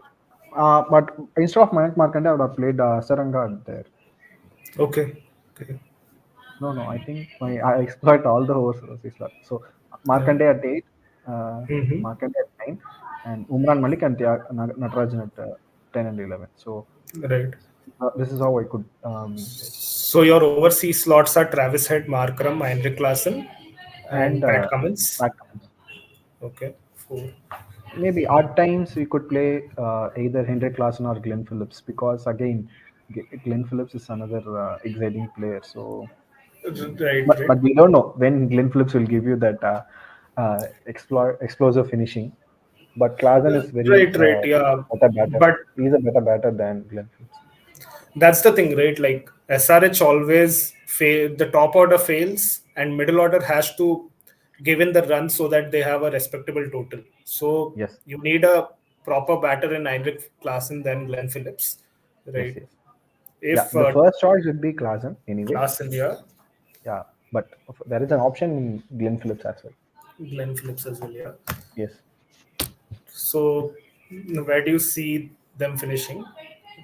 But instead of Mayank Markande, I would have played Saranga there. Okay. Okay. No, no, I think I exploit all the overseas slots. So Yeah. Markande at 8, uh, Hmm. Markande at 9, and Umran Malik and Natarajan at 10 and 11. So Right. this is how I could play. So your overseas slots are Travis Head, Markram, Heinrich Lassen, And and Pat Cummins. back comes. Okay. Four. Maybe odd times we could play either Hendrik Larsson or Glenn Phillips because again, Glenn Phillips is another exciting player. So, Right. but Right. but we don't know when Glenn Phillips will give you that explosive finishing. But Klasen is very Right. Right. Yeah. better batter. But He's a better batter than Glenn Phillips. that's the thing, right? Like SRH always fail, the top order fails, and middle order has to give in the run so that they have a respectable total. So Yes, you need a proper batter in Heinrich Klaasen than Glenn Phillips, yes, right? yes. Yeah, If the first choice would be Klasen anyway. Klaasen, yeah, Yeah, but there is an option in Glenn Phillips as well. Glenn Phillips as well, yeah. Yes. So where do you see them finishing?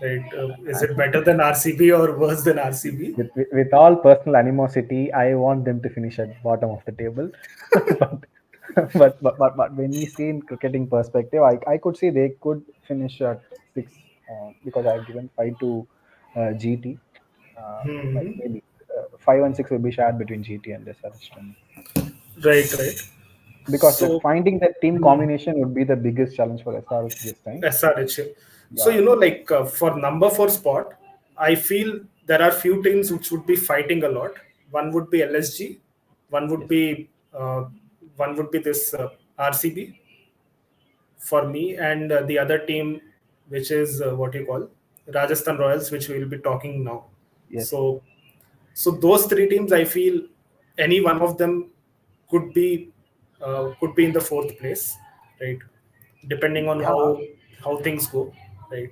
Right? Is it better than RCB or worse than RCB? With all personal animosity, I want them to finish at bottom of the table. but, but when we see in cricketing perspective, I could see they could finish at six because I've given five to GT. Like Hmm. maybe five and six will be shared between GT and SRH to me. Right, right. Because that So finding that team hmm, combination would be the biggest challenge for SRH this time. SRH. So Yeah. like for number four spot, I feel there are few teams which would be fighting a lot. One would be LSG, one would Yes. be uh, one would be this RCB for me, and the other team, which is what you call Rajasthan Royals, which we will be talking now. Yes. So those three teams, I feel any one of them could be in the fourth place, right? Depending on Yeah. how things go, right?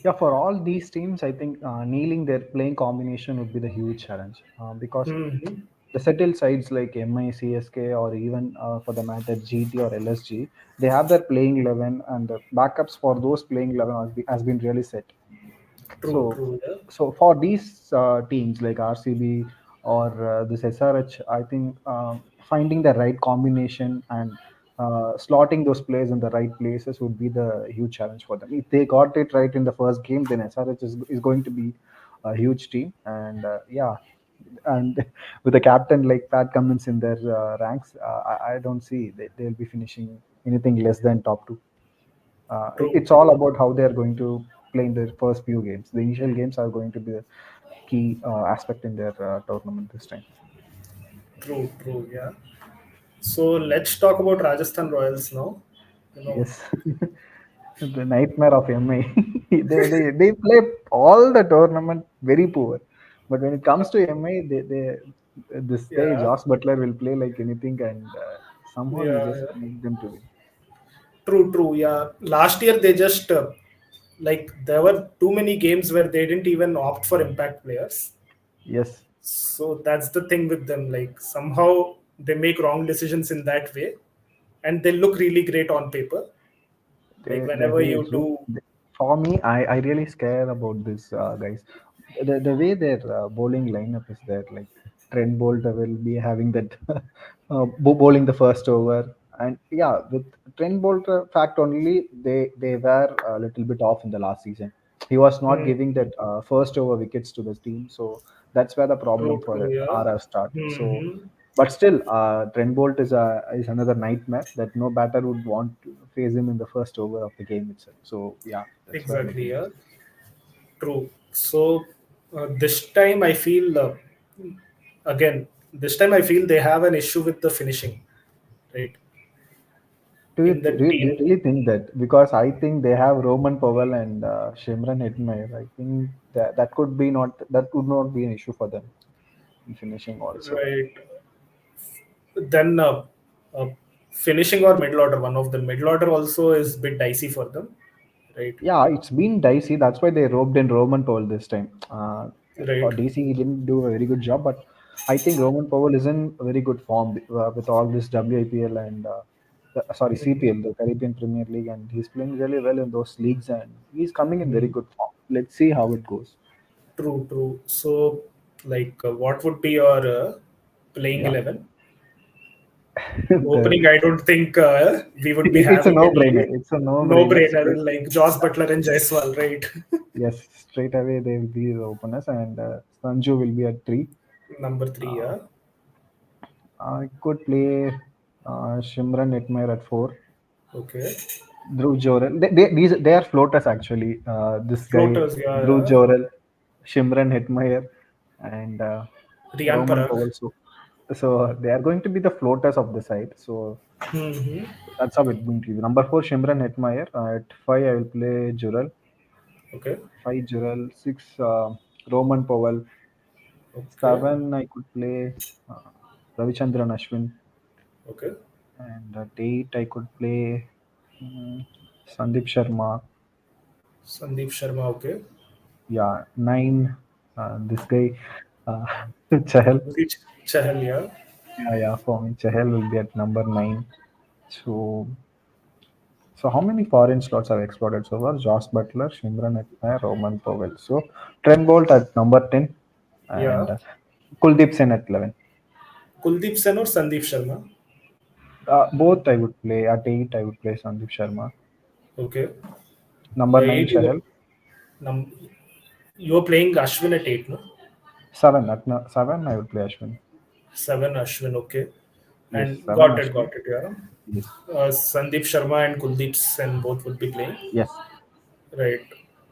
Yeah, for all these teams, I think nailing their playing combination would be the huge challenge because Hmm. the settled sides like MI, CSK, or even for the matter GT or LSG, they have their playing 11 and the backups for those playing 11 has been really set. True, So, true, yeah. so for these teams like RCB or this SRH, I think finding the right combination and slotting those players in the right places would be the huge challenge for them. If they got it right in the first game, then SRH is going to be a huge team. And yeah, And with a captain like Pat Cummins in their ranks, I don't see they'll be finishing anything less than top two. True, It's all about how they are going to play in their first few games. The initial games are going to be the key aspect in their tournament this time. true. Yeah. So let's talk about Rajasthan Royals now. You know, Yes, the nightmare of MI. They play all the tournament very poor, but when it comes to MI, they this guy yeah, Josh Butler will play like anything, and somehow he yeah, just yeah. make them to win. True. Yeah. Last year they just like there were too many games where they didn't even opt for impact players. Yes, So that's the thing with them. Like somehow they make wrong decisions in that way, and they look really great on paper. Like whenever they you look. do, For me, I really scared about this guys. The way their bowling lineup is there, like Trent Bolt will be having that bowling the first over, and yeah, with Trent Bolt fact only, they were a little bit off in the last season. He was not hmm, giving that first over wickets to the team, so that's where the problem for true, yeah. RR start. So Hmm. but still, Trent Bolt is another nightmare that no batter would want to face him in the first over of the game itself. So yeah, that's where my Exactly, thing yeah. is. True. So this time I feel again. This time I feel they have an issue with the finishing, right? In the Do you team, really think that? Because I think they have Roman Powell and Shimran Hetmeyer. I think that could be not that would not be an issue for them in finishing also. right? Then uh, finishing or middle order, one of the middle order also is bit dicey for them, right? Yeah, it's been dicey. That's why they roped in Roman Powell this time. For Right. DC, he didn't do a very good job, but I think Roman Powell is in a very good form with all this WIPL and sorry Mhm. CPL, the Caribbean Premier League, and he's playing really well in those leagues, and he's coming in very Mhm. good form. Let's see how it goes. True. So, like, what would be your playing Yeah, 11? the Opening, I don't think we would be it's a having no-brainer. any It's a no no-brainer. brainer Straight, like Joss Butler and Jaiswal, right? yes, straight away they will be the openers, and Sanju will be at three. Number three, Uh, yeah. I could play Shimran Hetmeyer at four. Okay. Dhruv Jorel. They are floaters actually. This guy Floaters, Dhruv yeah. Jorel, Shimran Hetmeyer, and Riyan Roman Parag. Powell. So they are going to be the floaters of the side. So Hmm. that's how it's going to be. Number four, Shimran Hetmeyer. At five, I will play Jurel. Okay. Five Jurel. Six, Roman Powell. Okay. Seven, I could play uh, Ravichandran Ashwin. Okay. And at eight, I could play Sandeep Sharma. Sandeep Sharma, okay. Yeah, nine. This guy, uh, Chahal. Rich Chahal, yeah. Yeah. For me, Chahal will be at number nine. So, so how many foreign slots have exploded so far? Josh Butler, Shimran Hetmeyer, Roman Powell. So, Trent Bolt at number 10, Yeah. and Kuldeep Sen at 11. Kuldeep Sen or Sandeep Sharma. Both I would play at 8. I would play Sandeep Sharma. Okay. Number nine, Eight, Chahal. num- you're playing Ashwin at eight, no? Seven at 7. I would play Ashwin. Seven Ashwin, okay. Yes, And seven got Ashwin. it, yeah. Yes, Sandeep Sharma and Kuldeep Sen both would be playing, yes. right?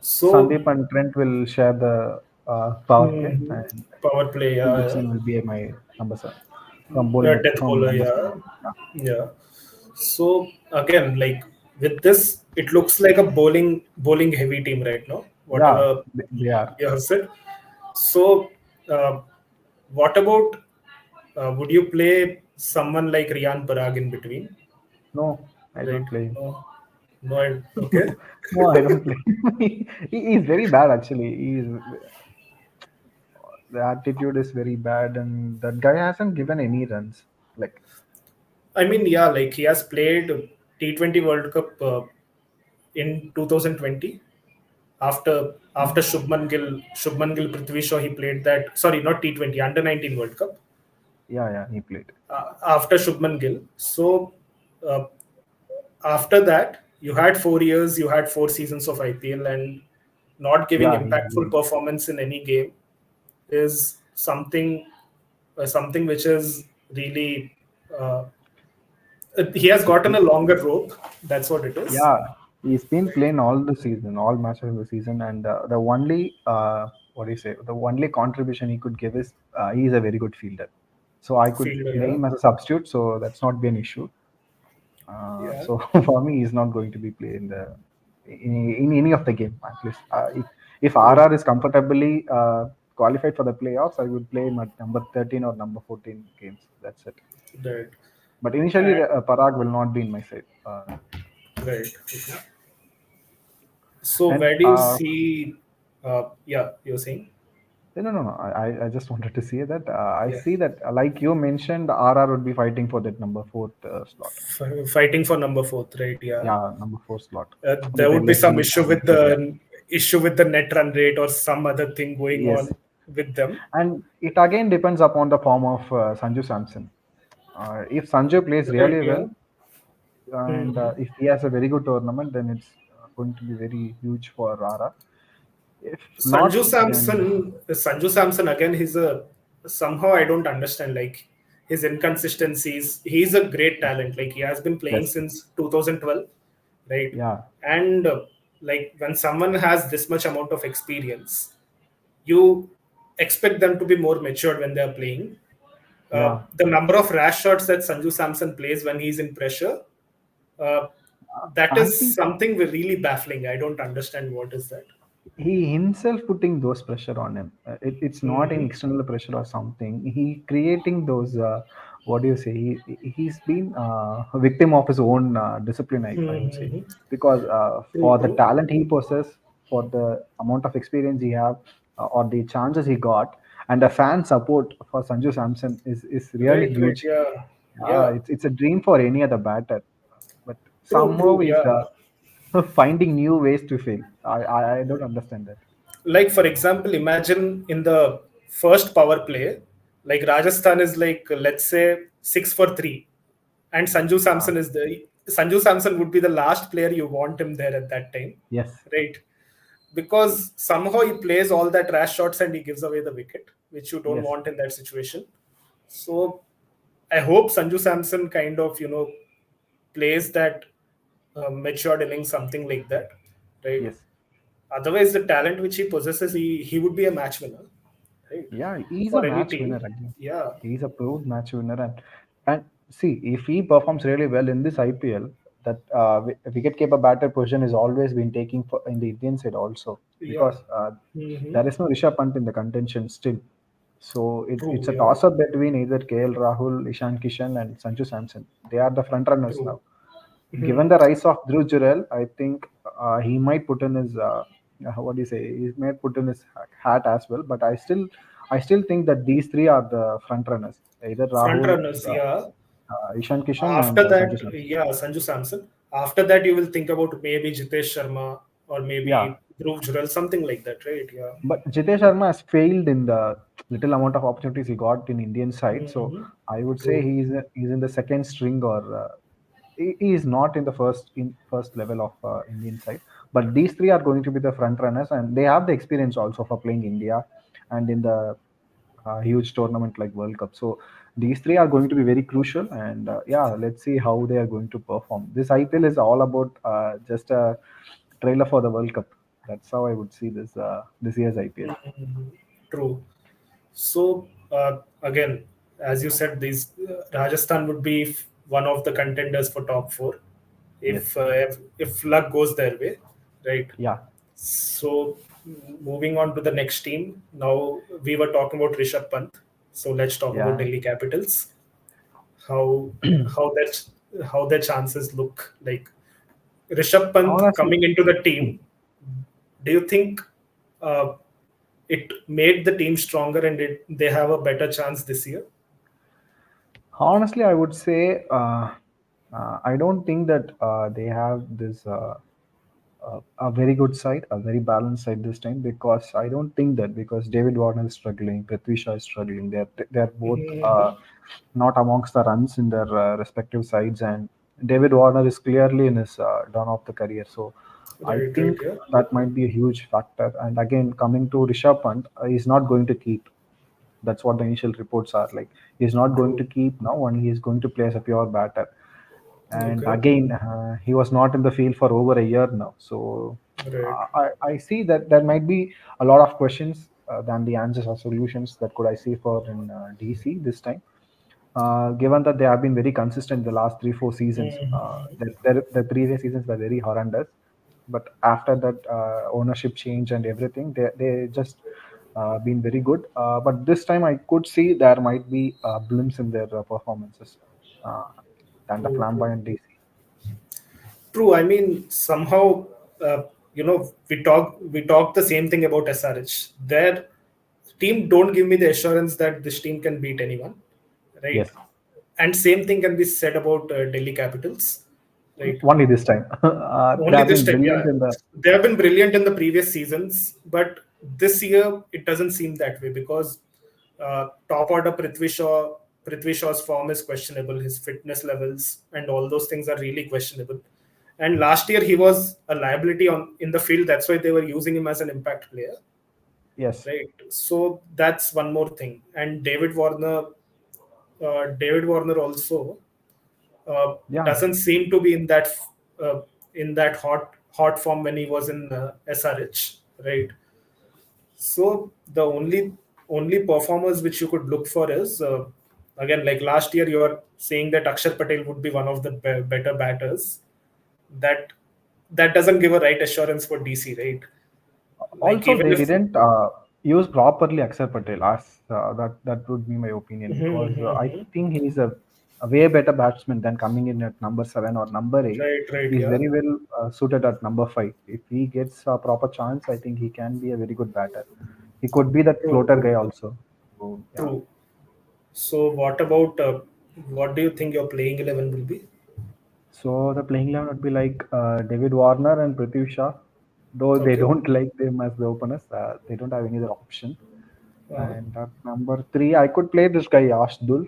So, Sandeep and Trent will share the power play, mhm, and power play, Kuldeep yeah. Singh will be my number 7 from bowling at Death from bowler, number 7. yeah. Yeah, Yeah. So again, like with this, it looks like a bowling heavy team right now. yeah, Whatever they are. you have said. So, uh, what about would you play someone like Riyan Parag in between? No, I Right? don't play him. No, no, okay. No, I don't play him. He's very bad actually. The attitude is very bad, and that guy hasn't given any runs. Like, I mean, yeah, like he has played T20 World Cup in 2020 after Shubman Gill Prithvi Shaw, he played that. Sorry, not T20, under 19 World Cup yeah, he played. after Shubman Gill. So uh, after that, you had 4 years, you had 4 seasons of IPL, and not giving Yeah, he impactful didn't. performance in any game is. something something which is really uh, he has gotten a longer rope. That's what it is. Yeah, he's been Right. playing all the season, all matches of the season, and the only what do you say? The only contribution he could give is he is a very good fielder. So I could Fielder, play yeah. him as a substitute, so that's not be an issue. Yeah. So for me, he's not going to be playing in any of the game at least. If True. RR is comfortably qualified for the playoffs, I would play him at number 13 or number 14 games. That's it. Right. But initially, And Parag will not be in my side. right. Okay. So And where do you see? Yeah, you're saying. no. I just wanted to say that I Yeah. see that, like you mentioned, RR would be fighting for that number fourth slot. Fighting for number fourth, right? Yeah. Yeah, number four slot There with would be some LSG issue and with KKR. the net run rate or some other thing going Yes, on with them. and it again depends upon the form of Sanju Samson. If Sanju plays Right. really Yeah. well and Hmm. if he has a very good tournament, then it's going to be very huge for Rara. If not, then Sanju Samson again. He's a somehow I don't understand like his inconsistencies. He's a great talent. Like he has been playing yes, since 2012, right? yeah, And like when someone has this much amount of experience, you expect them to be more matured when they are playing. yeah. The number of rash shots that Sanju Samson plays when he's in pressure, uh, that I is think something really baffling. I don't understand what is that. he himself putting those pressure on him. It's not an Hmm. external pressure or something. He creating those. What do you say? He's been a victim of his own discipline. I would say Hmm. because True, for the true. talent he possesses, for the amount of experience he have, or the chances he got, and the fan support for Sanju Samson is really Right, right. huge. Yeah, yeah. It's a dream for any other batter, but True, somehow true. he's Yeah. finding new ways to fail. I don't understand that. Like for example, imagine in the first power play, like Rajasthan is like let's say 6 for 3, and Uh, Sanju Samson would be the last player you want him there at that time, yes, right? Because somehow he plays all that trash shots and he gives away the wicket, which you don't yes, want in that situation. So I hope Sanju Samson kind of plays that matured innings, something like that, right? yes. Otherwise, the talent which he possesses, he would be a match winner, right? Yeah, he's a For any match winner team. again. Yeah. He's a proved match winner, and see if he performs really well in this IPL, that wicket-keeper batter position is always been taking for in the Indian side also Yeah. because Hmm. there is no Rishabh Pant in the contention still. So True. it's a Yeah. toss-up between either KL Rahul, Ishan Kishan, and Sanju Samson. They are the front runners True. now. Hmm. Given the rise of Dhruv Jurel, I think he might put in his what do you say? He might put in his hat as well. But I still think that these three are the front runners, either Front Rahul, runners. Yeah. Ishan Kishan, and After Sanju that, Samson. yeah, Sanju Samson. After that, you will think about maybe Jitesh Sharma or Yeah, maybe Dhruv Jural, something like that, right? Yeah. but Jitesh Sharma has failed in the little amount of opportunities he got in Indian side. So Hmm. I would say True. he's in the second string or he is not in the first level of Indian side. But these three are going to be the front runners, and they have the experience also for playing India and in the huge tournament like World Cup. So these three are going to be very crucial, and yeah, let's see how they are going to perform. This IPL is all about just a trailer for the World Cup. That's how I would see this year's IPL. Mhm. True. So again, as you said, these Rajasthan would be one of the contenders for top four Yes, if luck goes their way, right? yeah, So moving on to the next team. Now we were talking about Rishabh Pant, so let's talk about yeah. Delhi Capitals. How how that how their chances look like. Rishabh Pant Honestly, coming into the team. Do you think uh, it made the team stronger and they have a better chance this year? honestly, I would say I don't think that they have this. A very good side, a very balanced side this time because I don't think that because David Warner is struggling, Prithvi Shaw is struggling. They're both Mhm. not amongst the runs in their respective sides, and David Warner is clearly in his dawn of the career. So I Right, right, think yeah. that might be a huge factor. And again, coming to Rishabh Pant, he's not going to keep. That's what the initial reports are like. He's not going to True. keep now, and he's going to play as a pure batter. And Okay. again, he was not in the field for over a year now. So Right. I see that there might be a lot of questions than the answers or solutions that could I see for in DC this time. Given that they have been very consistent the last 3 4 seasons, the previous seasons were very horrendous, but after that ownership change and everything, they just been very good. But this time, I could see there might be blimps in their performances uh, than the True. True. flamboyant DC. True. I mean, somehow, we talk the same thing about SRH. Their team don't give me the assurance that this team can beat anyone, right? Yes, And same thing can be said about Delhi Capitals, right? only this time. They Only have this been time, brilliant yeah. in the. They have been brilliant in the previous seasons, but this year it doesn't seem that way because top order Prithvi Shaw's form is questionable. His fitness levels and all those things are really questionable. And last year he was a liability on in the field. That's why they were using him as an impact player, Yes, right? So that's one more thing. And David Warner also yeah. doesn't seem to be uh, in that hot form when he was in SRH, right? So the only performers which you could look for is again like last year you are saying that Akshar Patel would be one of the better batters. That that doesn't give a right assurance for DC, right? Like Also, even they if didn't use properly Akshar Patel. As that would be my opinion, because I right, think he's a way better batsman than coming in at number 7 or number 8. right, He's yeah, very well suited at number 5. If he gets a proper chance, I think he can be a very good batter. He could be that true, floater true, guy also. So yeah. true. So what do you think your playing 11 will be? So the playing 11 would be like David Warner and Prithvi Shaw, though they Okay. don't like them as the openers. They don't have any other option. Uh, And at number 3, I could play this guy Ashdul.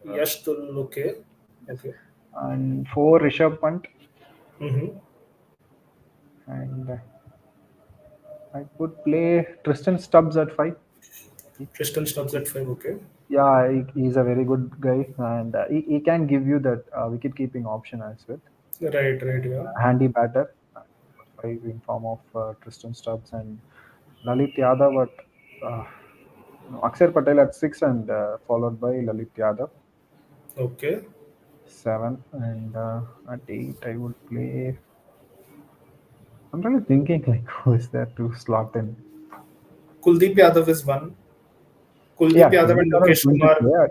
Yash Tul, okay. Yes. Okay. And 4, Rishabh Pant. Mm-hmm. And I could play Tristan Stubbs at 5. Tristan Stubbs at five, okay. Yeah, he's a very good guy, and he can give you that wicket keeping option as well. Right, right, yeah. Handy batter, number 5 in form of Tristan Stubbs and Lalit Yadav at no, Akshar Patel at 6 and followed by Lalit Yadav, Okay. 7. And at 8, I would play. I'm really thinking like who is there to slot in. Kuldeep Yadav is one. Kuldeep Yeah, Yadav Kuldeep and Yadav is Mukesh going to Kumar. play.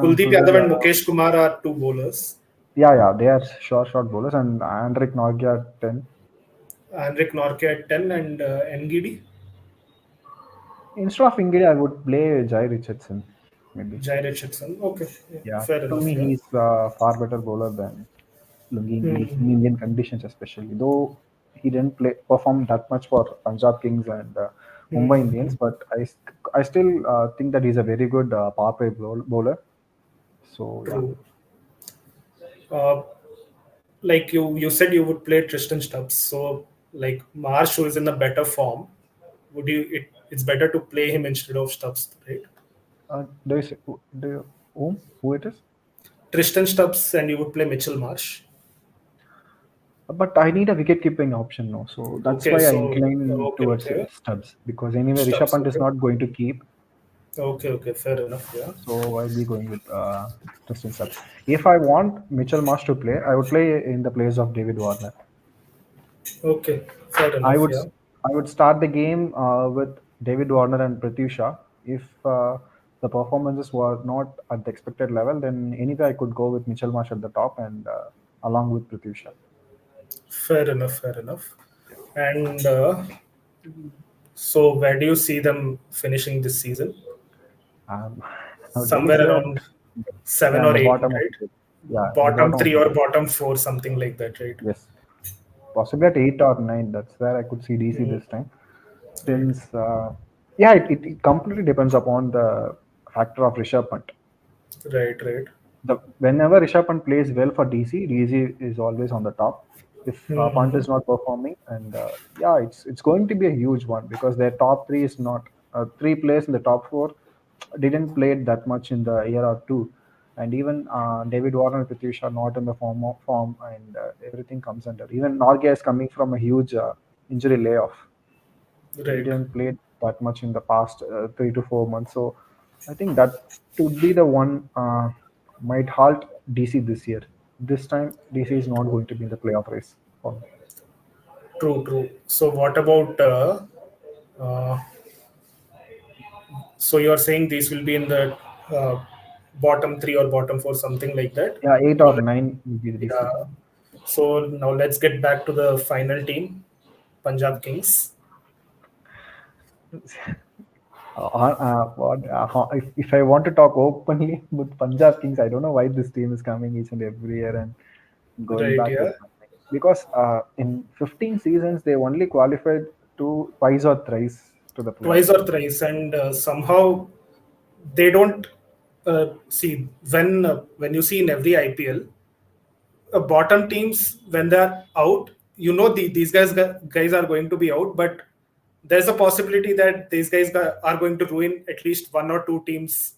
Kuldeep Kuldeep Yadav and Yadav. Mukesh Kumar are two bowlers. Yeah, they are short bowlers, and Andrik Norgia at 10. Henrik Norke at 10 and NGD, Instead of Ingrid, I would play Jai Richardson, maybe. Jai Richardson. Okay, yeah, Yeah, fair to enough, me, yeah. he's a far better bowler than Lungi in Hmm. Indian conditions, especially. Though he didn't perform that much for Punjab Kings and Mumbai Hmm. Indians, but I still think that he's a very good power play bowler. So yeah. True. Uh, like you said you would play Tristan Stubbs. So like Marsh who is in a better form, it's better to play him instead of Stubbs, right? Do you say, who it is? Tristan Stubbs and you would play Mitchell Marsh. But I need a wicket keeping option now, so that's Okay, why I so incline okay, towards okay. Stubbs because anyway Rishabh Stubbs, Pant is okay. not going to keep, Okay, okay, fair enough, yeah. so I'll be going with Tristan Stubbs. If I want Mitchell Marsh to play, I would play in the place of David Warner. Okay, fair I enough, would yeah. I would start the game with David Warner and Prithvi Shaw. If the performances were not at the expected level, then anyway I could go with Mitchell Marsh at the top and along with Prithvi Shaw. Fair enough, fair enough. And so where do you see them finishing this season? Um, I would really Somewhere say that around seven yeah, in or the eight, bottom of right? the table. Yeah, in the Bottom bottom of three the or table. bottom four, something like that, right? Yes, possibly at 8 or 9. That's where I could see DC Mm, this time. right, Since yeah, it completely depends upon the factor of Rishabh Pant. right, right. Whenever Rishabh Pant plays well for DC is always on the top. If Pant Hmm. is not performing, and yeah, it's going to be a huge one because their top 3 is not 3 players in the top 4. didn't play it that much in the year or two. And even David Warner and Prithvish are not in the form, and everything comes under. Even Norgay is coming from a huge injury layoff. He Right. didn't play that much in the past 3 to 4 months. So I think that would be the one might halt DC this year. This time, DC is not going to be in the playoff race for me. True, true. So what about uh, so you're saying these will be in the uh, bottom three or bottom four, something like that? Yeah, eight Now or let, nine will be the DC. yeah. So now let's get back to the final team, Punjab Kings. If I want to talk openly with Punjab Kings, I don't know why this team is coming each and every year and going Right, back with yeah. nothing. Because in 15 seasons, they only qualified twice or thrice to the Twice playoffs. or thrice, and somehow they don't see when you see in every IPL, bottom teams when they're out, these guys are going to be out, but there's a possibility that these guys are going to ruin at least one or two teams'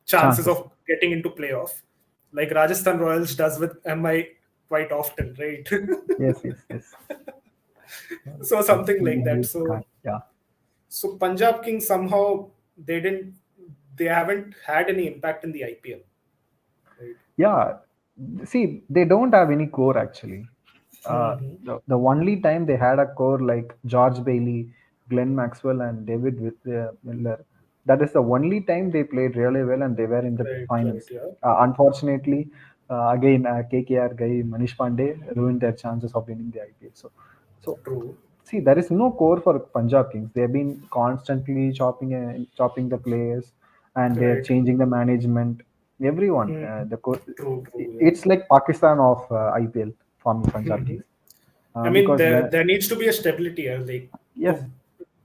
chances Chances. of getting into playoff, like Rajasthan Royals does with MI quite often, right? Yes, yes, yes. So That something will be like a that. huge So cut. Yeah. so Punjab Kings somehow they haven't had any impact in the IPL, right? Yeah, see, they don't have any core actually. Hmm. The only time they had a core like George Bailey, Glenn Maxwell, and David Miller, that is the only time they played really well and they were in the Right, right, finals. yeah. Unfortunately, again, KKR guy Manish Pandey ruined their chances of winning the IPL. So True. see, there is no core for Punjab Kings. They've been constantly chopping the players, and they're Right. changing the management. Everyone, Hmm. True, true, yeah. it's like Pakistan of IPL for me, Punjab Mhm. Kings, I mean, because there needs to be a stability here. Like yes,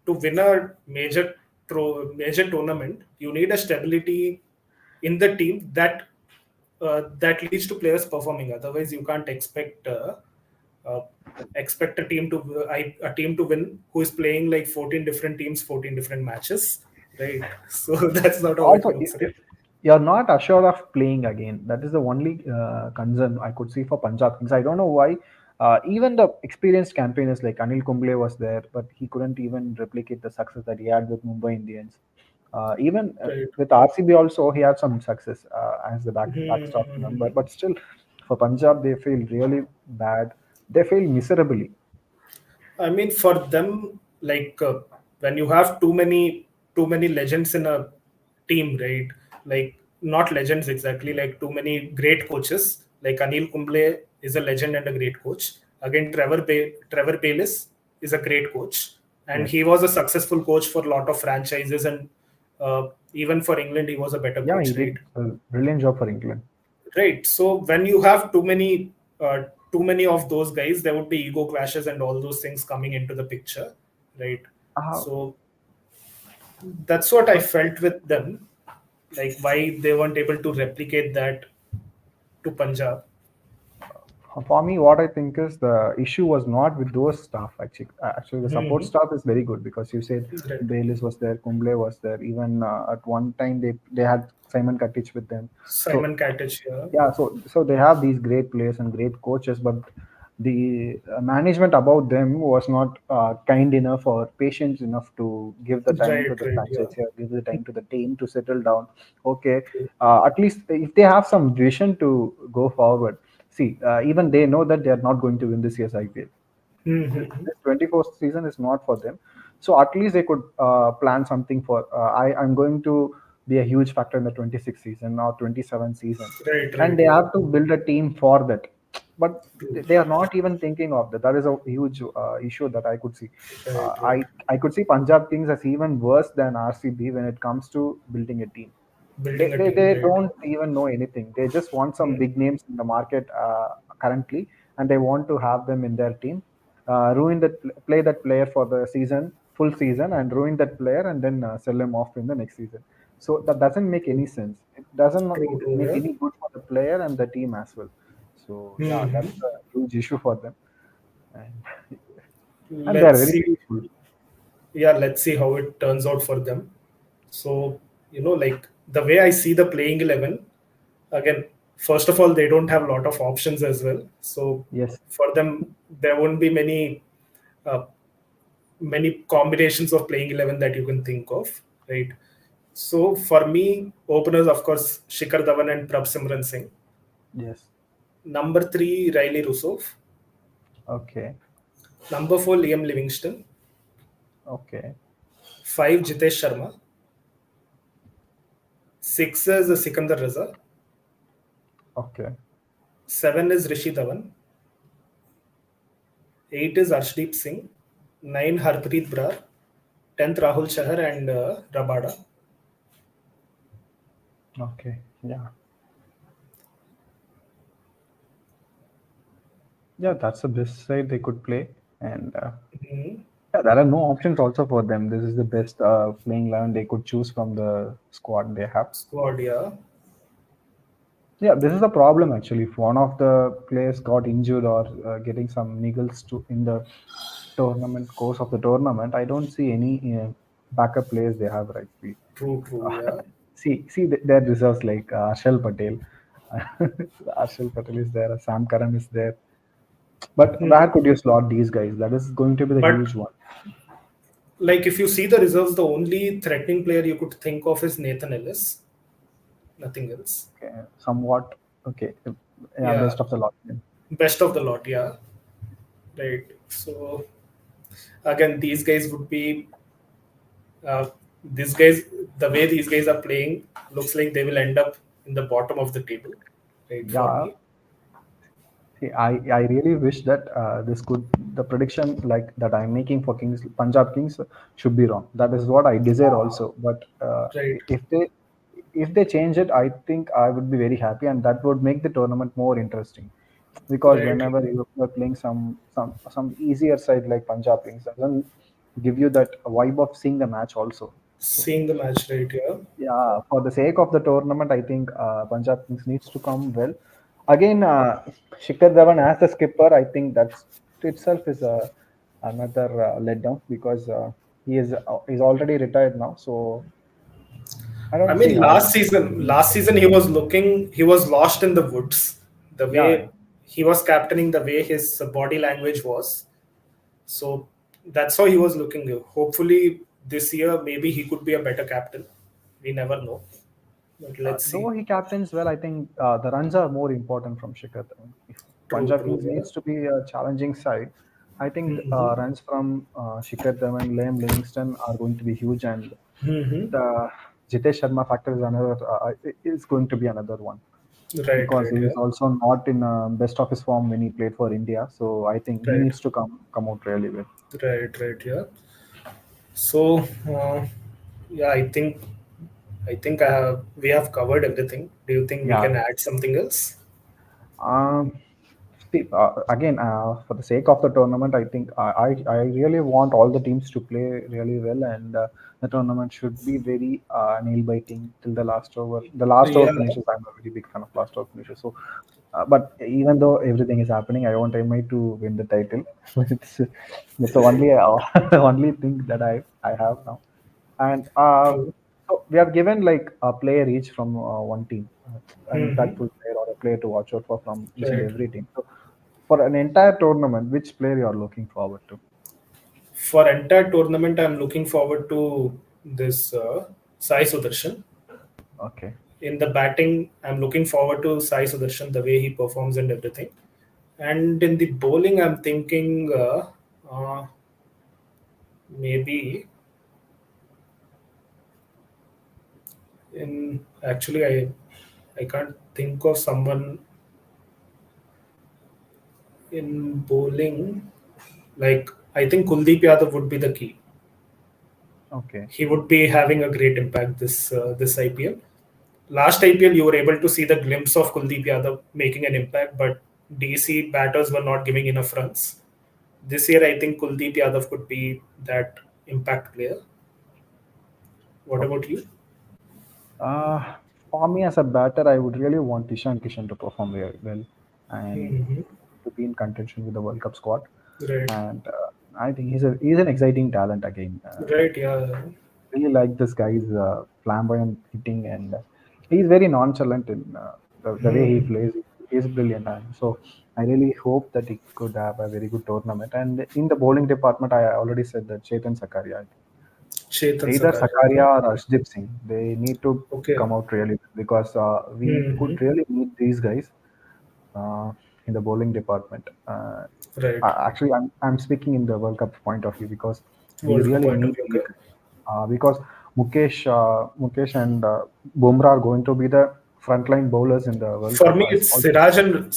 to win a major tournament, you need a stability in the team that leads to players performing. Otherwise, you can't uh, expect a team to win who is playing like 14 different teams, 14 different matches, right? So that's not how it also works, right? you're not assured of playing again. That is the only concern I could see for Punjab Kings. I don't know why. Even the experienced campaigners like Anil Kumble was there, but he couldn't even replicate the success that he had with Mumbai Indians. Even Right. with RCB also, he had some success as the backstop member. Hmm. But still, for Punjab, they feel really bad. They fail miserably. I mean, for them, like when you have too many legends in a team, right? Like not legends exactly, like too many great coaches. Like Anil Kumble is a legend and a great coach. Again, Trevor Bayliss is a great coach, and Yes. he was a successful coach for a lot of franchises, and even for England, he was a better Yeah, he coach, right? did a brilliant job for England. Right. So when you have too many of those guys, there would be ego clashes and all those things coming into the picture, right? Uh, So that's what I felt with them, like why they weren't able to replicate that to Punjab. For me, what I think is the issue was not with those staff. Actually, the support Hmm. staff is very good because you said Right. Baylis was there, Kumble was there. Even at one time, they had Simon Katic with them. So Simon Katich here. yeah, so they have these great players and great coaches, but the management above them was not kind enough or patient enough to give the time to Right. the Right. Yeah. franchise here, give the time to the team to settle down. Okay, True. at least if they have some vision to go forward. See, even they know that they are not going to win this year's IPL. Hmm. This 24th season is not for them. So at least they could plan something for. I'm going to be a huge factor in the 26th season or 27th season, Right. and Right. they Yeah. have to build a team for that. But True. they are not even thinking of that. That is a huge issue that I could see. Right. Right. I could see Punjab Kings as even worse than RCB when it comes to building a team. They, Building a they, team. they Right. don't even know anything. They just want some Hmm. big names in the market currently, and they want to have them in their team. Ruin that play that player for the season, full season, and ruin that player, and then sell him off in the next season. So that doesn't make any sense. It doesn't True. True. make Yeah. any good for the player and the team as well. So yeah, Hmm. that's a huge issue for them, and they are Let's very see. peaceful. Yeah. Let's see how it turns out for them. So Like the way I see the playing 11, again, first of all, they don't have a lot of options as well. So Yes. for them, there won't be uh, many combinations of playing 11 that you can think of, right? So for me, openers, of course, Shikhar Dhawan and Prabh Simran Singh. Yes. Number three, Riley Rousseff. Okay. Number four, Liam Livingston. Okay. Five, Jitesh Sharma. Six is Sikandar Raza. Okay. Seven is Rishi Dhawan. Eight is Arshdeep Singh. Nine, Harpreet Brar. 10th, Rahul Chahar and Rabada. Okay. Yeah. Yeah, that's the best side they could play, and Mhm. yeah, there are no options also for them. This is the best playing 11 they could choose from the squad they have. Squad, yeah. Yeah, this is a problem actually. If one of the players got injured or getting some niggles to in the tournament course of the tournament, I don't see any backup players they have right. True, true, yeah. See, their reserves like Arshal Patel. Arshal Patel is there. Sam Karan is there. But where Mhm. could you slot these guys? That is going to be the But huge one. like if you see the reserves, the only threatening player you could think of is Nathan Ellis. Nothing else. Okay, somewhat okay. Yeah, Yeah. best of the lot. Then. Best of the lot, yeah. Right. So again, uh, these guys, the way these guys are playing, looks like they will end up in the bottom of the table, right? For Yeah, me, see, I really wish that this could the prediction like that I'm making for Kings Punjab Kings should be wrong. That is what I desire also. But right? if they change it, I think I would be very happy, and that would make the tournament more interesting. Because Right. whenever you are playing some easier side like Punjab Kings, doesn't give you that vibe of seeing the match also. So Seeing the match, right? Yeah. yeah, for the sake of the tournament, I think Punjab Kings needs to come well. Again, Shikhar Dhawan as the skipper, I think that's itself is another letdown because he's already retired now. So I I don't see mean, how. last season he was lost in the woods. The Yeah, way he was captaining, the way his body language was. So that's how he was looking. Hopefully, this year maybe he could be a better captain. We never know, but let's Though see. he captains well, I think the runs are more important from Shikhar Dhawan. If True, Punjab true. Kings Yeah. needs to be a challenging side, I think Mm-hmm. runs from Shikhar Dhawan, Liam Livingston are going to be huge, and Mm-hmm. the Jitesh Sharma factor is going to be another one Right, because right. he Yeah. is also not in best of his form when he played for India. So I think he Right, needs to come out really well. right, right. Yeah. So, yeah, I think we have covered everything. Do you think we Yeah. can add something else? Um, See, again, for the sake of the tournament, I think I really want all the teams to play really well, and the tournament should be very nail biting till the last over. The last over Yeah. finishes. I'm a very big fan of last over finishes. So, but even though everything is happening, I want MI to win the title. it's it's the only the only thing that I have now, and True. so we have given like a player each from one team, an Mm-hmm. impactful player or a player to watch out for from each and Right. every team. So for an entire tournament, which player you are looking forward to? For entire tournament, I'm looking forward to this Sai Sudarshan. Okay, In the batting, I'm looking forward to Sai Sudarshan, the way he performs and everything. And in the bowling, I'm thinking maybe in actually I can't think of someone in bowling. Like I think Kuldeep Yadav would be the key. okay, He would be having a great impact this IPL. Last IPL, you were able to see the glimpse of Kuldeep Yadav making an impact, but DC batters were not giving enough runs. This year, I think Kuldeep Yadav could be that impact player. What okay. about you? Uh, for me as a batter, I would really want Ishan Kishan to perform very well and Hmm. to be in contention with the World Cup squad. Right, And I think he's an exciting talent again. right, yeah. really like this guy's flamboyant hitting, and he's very nonchalant in the way he Hmm. plays. He's brilliant, and so I really hope that he could have a very good tournament. And in the bowling department, I already said that Chetan Sakaria, Chetan either Sakaria. Sakaria Okay. or Arshdeep Singh, they need to Okay. come out really well because we Hmm. could really need these guys uh, in the bowling department. Right. Actually, I'm speaking in the World Cup point of view because we World Cup really point of need view. these Okay. guys. Because Mukesh and Bumrah are going to be the frontline bowlers in the World For Cup me, as it's also.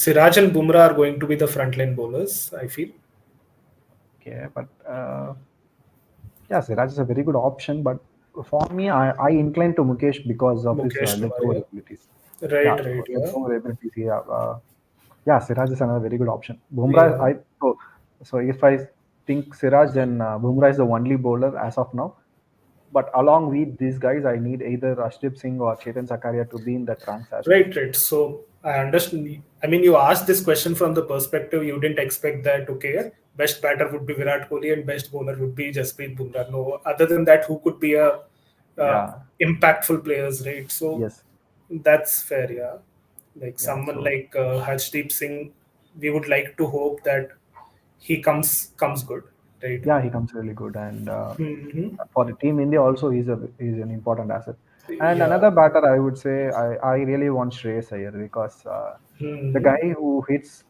Siraj and Bumrah are going to be the frontline bowlers. I feel Okay, but yeah, Siraj is a very good option. But for me, I incline to Mukesh because of his Mukesh leg Kumar. thrower Yeah. abilities. Right. Yeah, Right. leg Yeah. thrower abilities. Yeah, Siraj is another very good option. Bumrah, Yeah. so if I think Siraj, then Bumrah is the only bowler as of now. But along with these guys, I need either Rashdeep Singh or Chetan Sakaria to be in that ranks as well. Right. Right. So I understand. I mean, you asked this question from the perspective you didn't expect that. Okay, best batter would be Virat Kohli and best bowler would be Jasprit Bumrah. No, other than that, who could be a Yeah. impactful players, right? So Yes. that's fair. Yeah. Like Yeah. someone So like Harshdeep Singh, we would like to hope that he comes good, right? yeah, he comes really good, and Hmm. for the team India also, he's an important asset. And Yeah. another batter, I would say, I really want Shreyas Iyer because the Hmm. guy who hits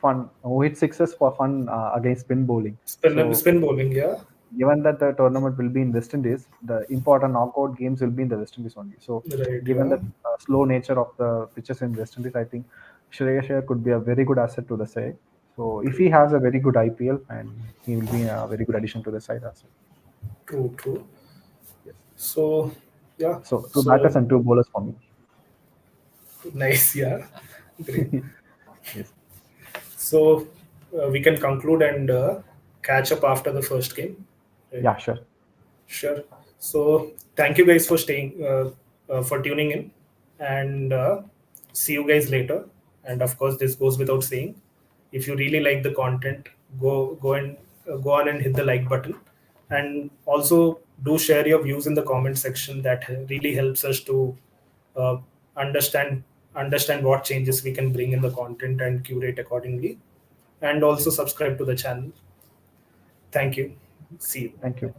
sixes for fun against spin bowling. So Spin bowling, yeah. given that the tournament will be in West Indies, the important knockout games will be in the West Indies only. So, Right, given yeah. the slow nature of the pitches in West Indies, I think Shreyas Iyer could be a very good asset to the side. So, if he True, has a very good IPL, and he will be a very good addition to the side as well. true, true. Yes. So, yeah. So, two batters So and two bowlers for me. nice, yeah. Great. Yes. So we can conclude and catch up after the first game. Right. Yeah. Sure. Sure. So thank you guys for staying, for tuning in, and see you guys later. And of course, this goes without saying. If you really like the content, go on and hit the like button, and also do share your views in the comment section. That really helps us to uh, understand understand what changes we can bring in the content and curate accordingly. And also subscribe to the channel. Thank you. See you. Thank you.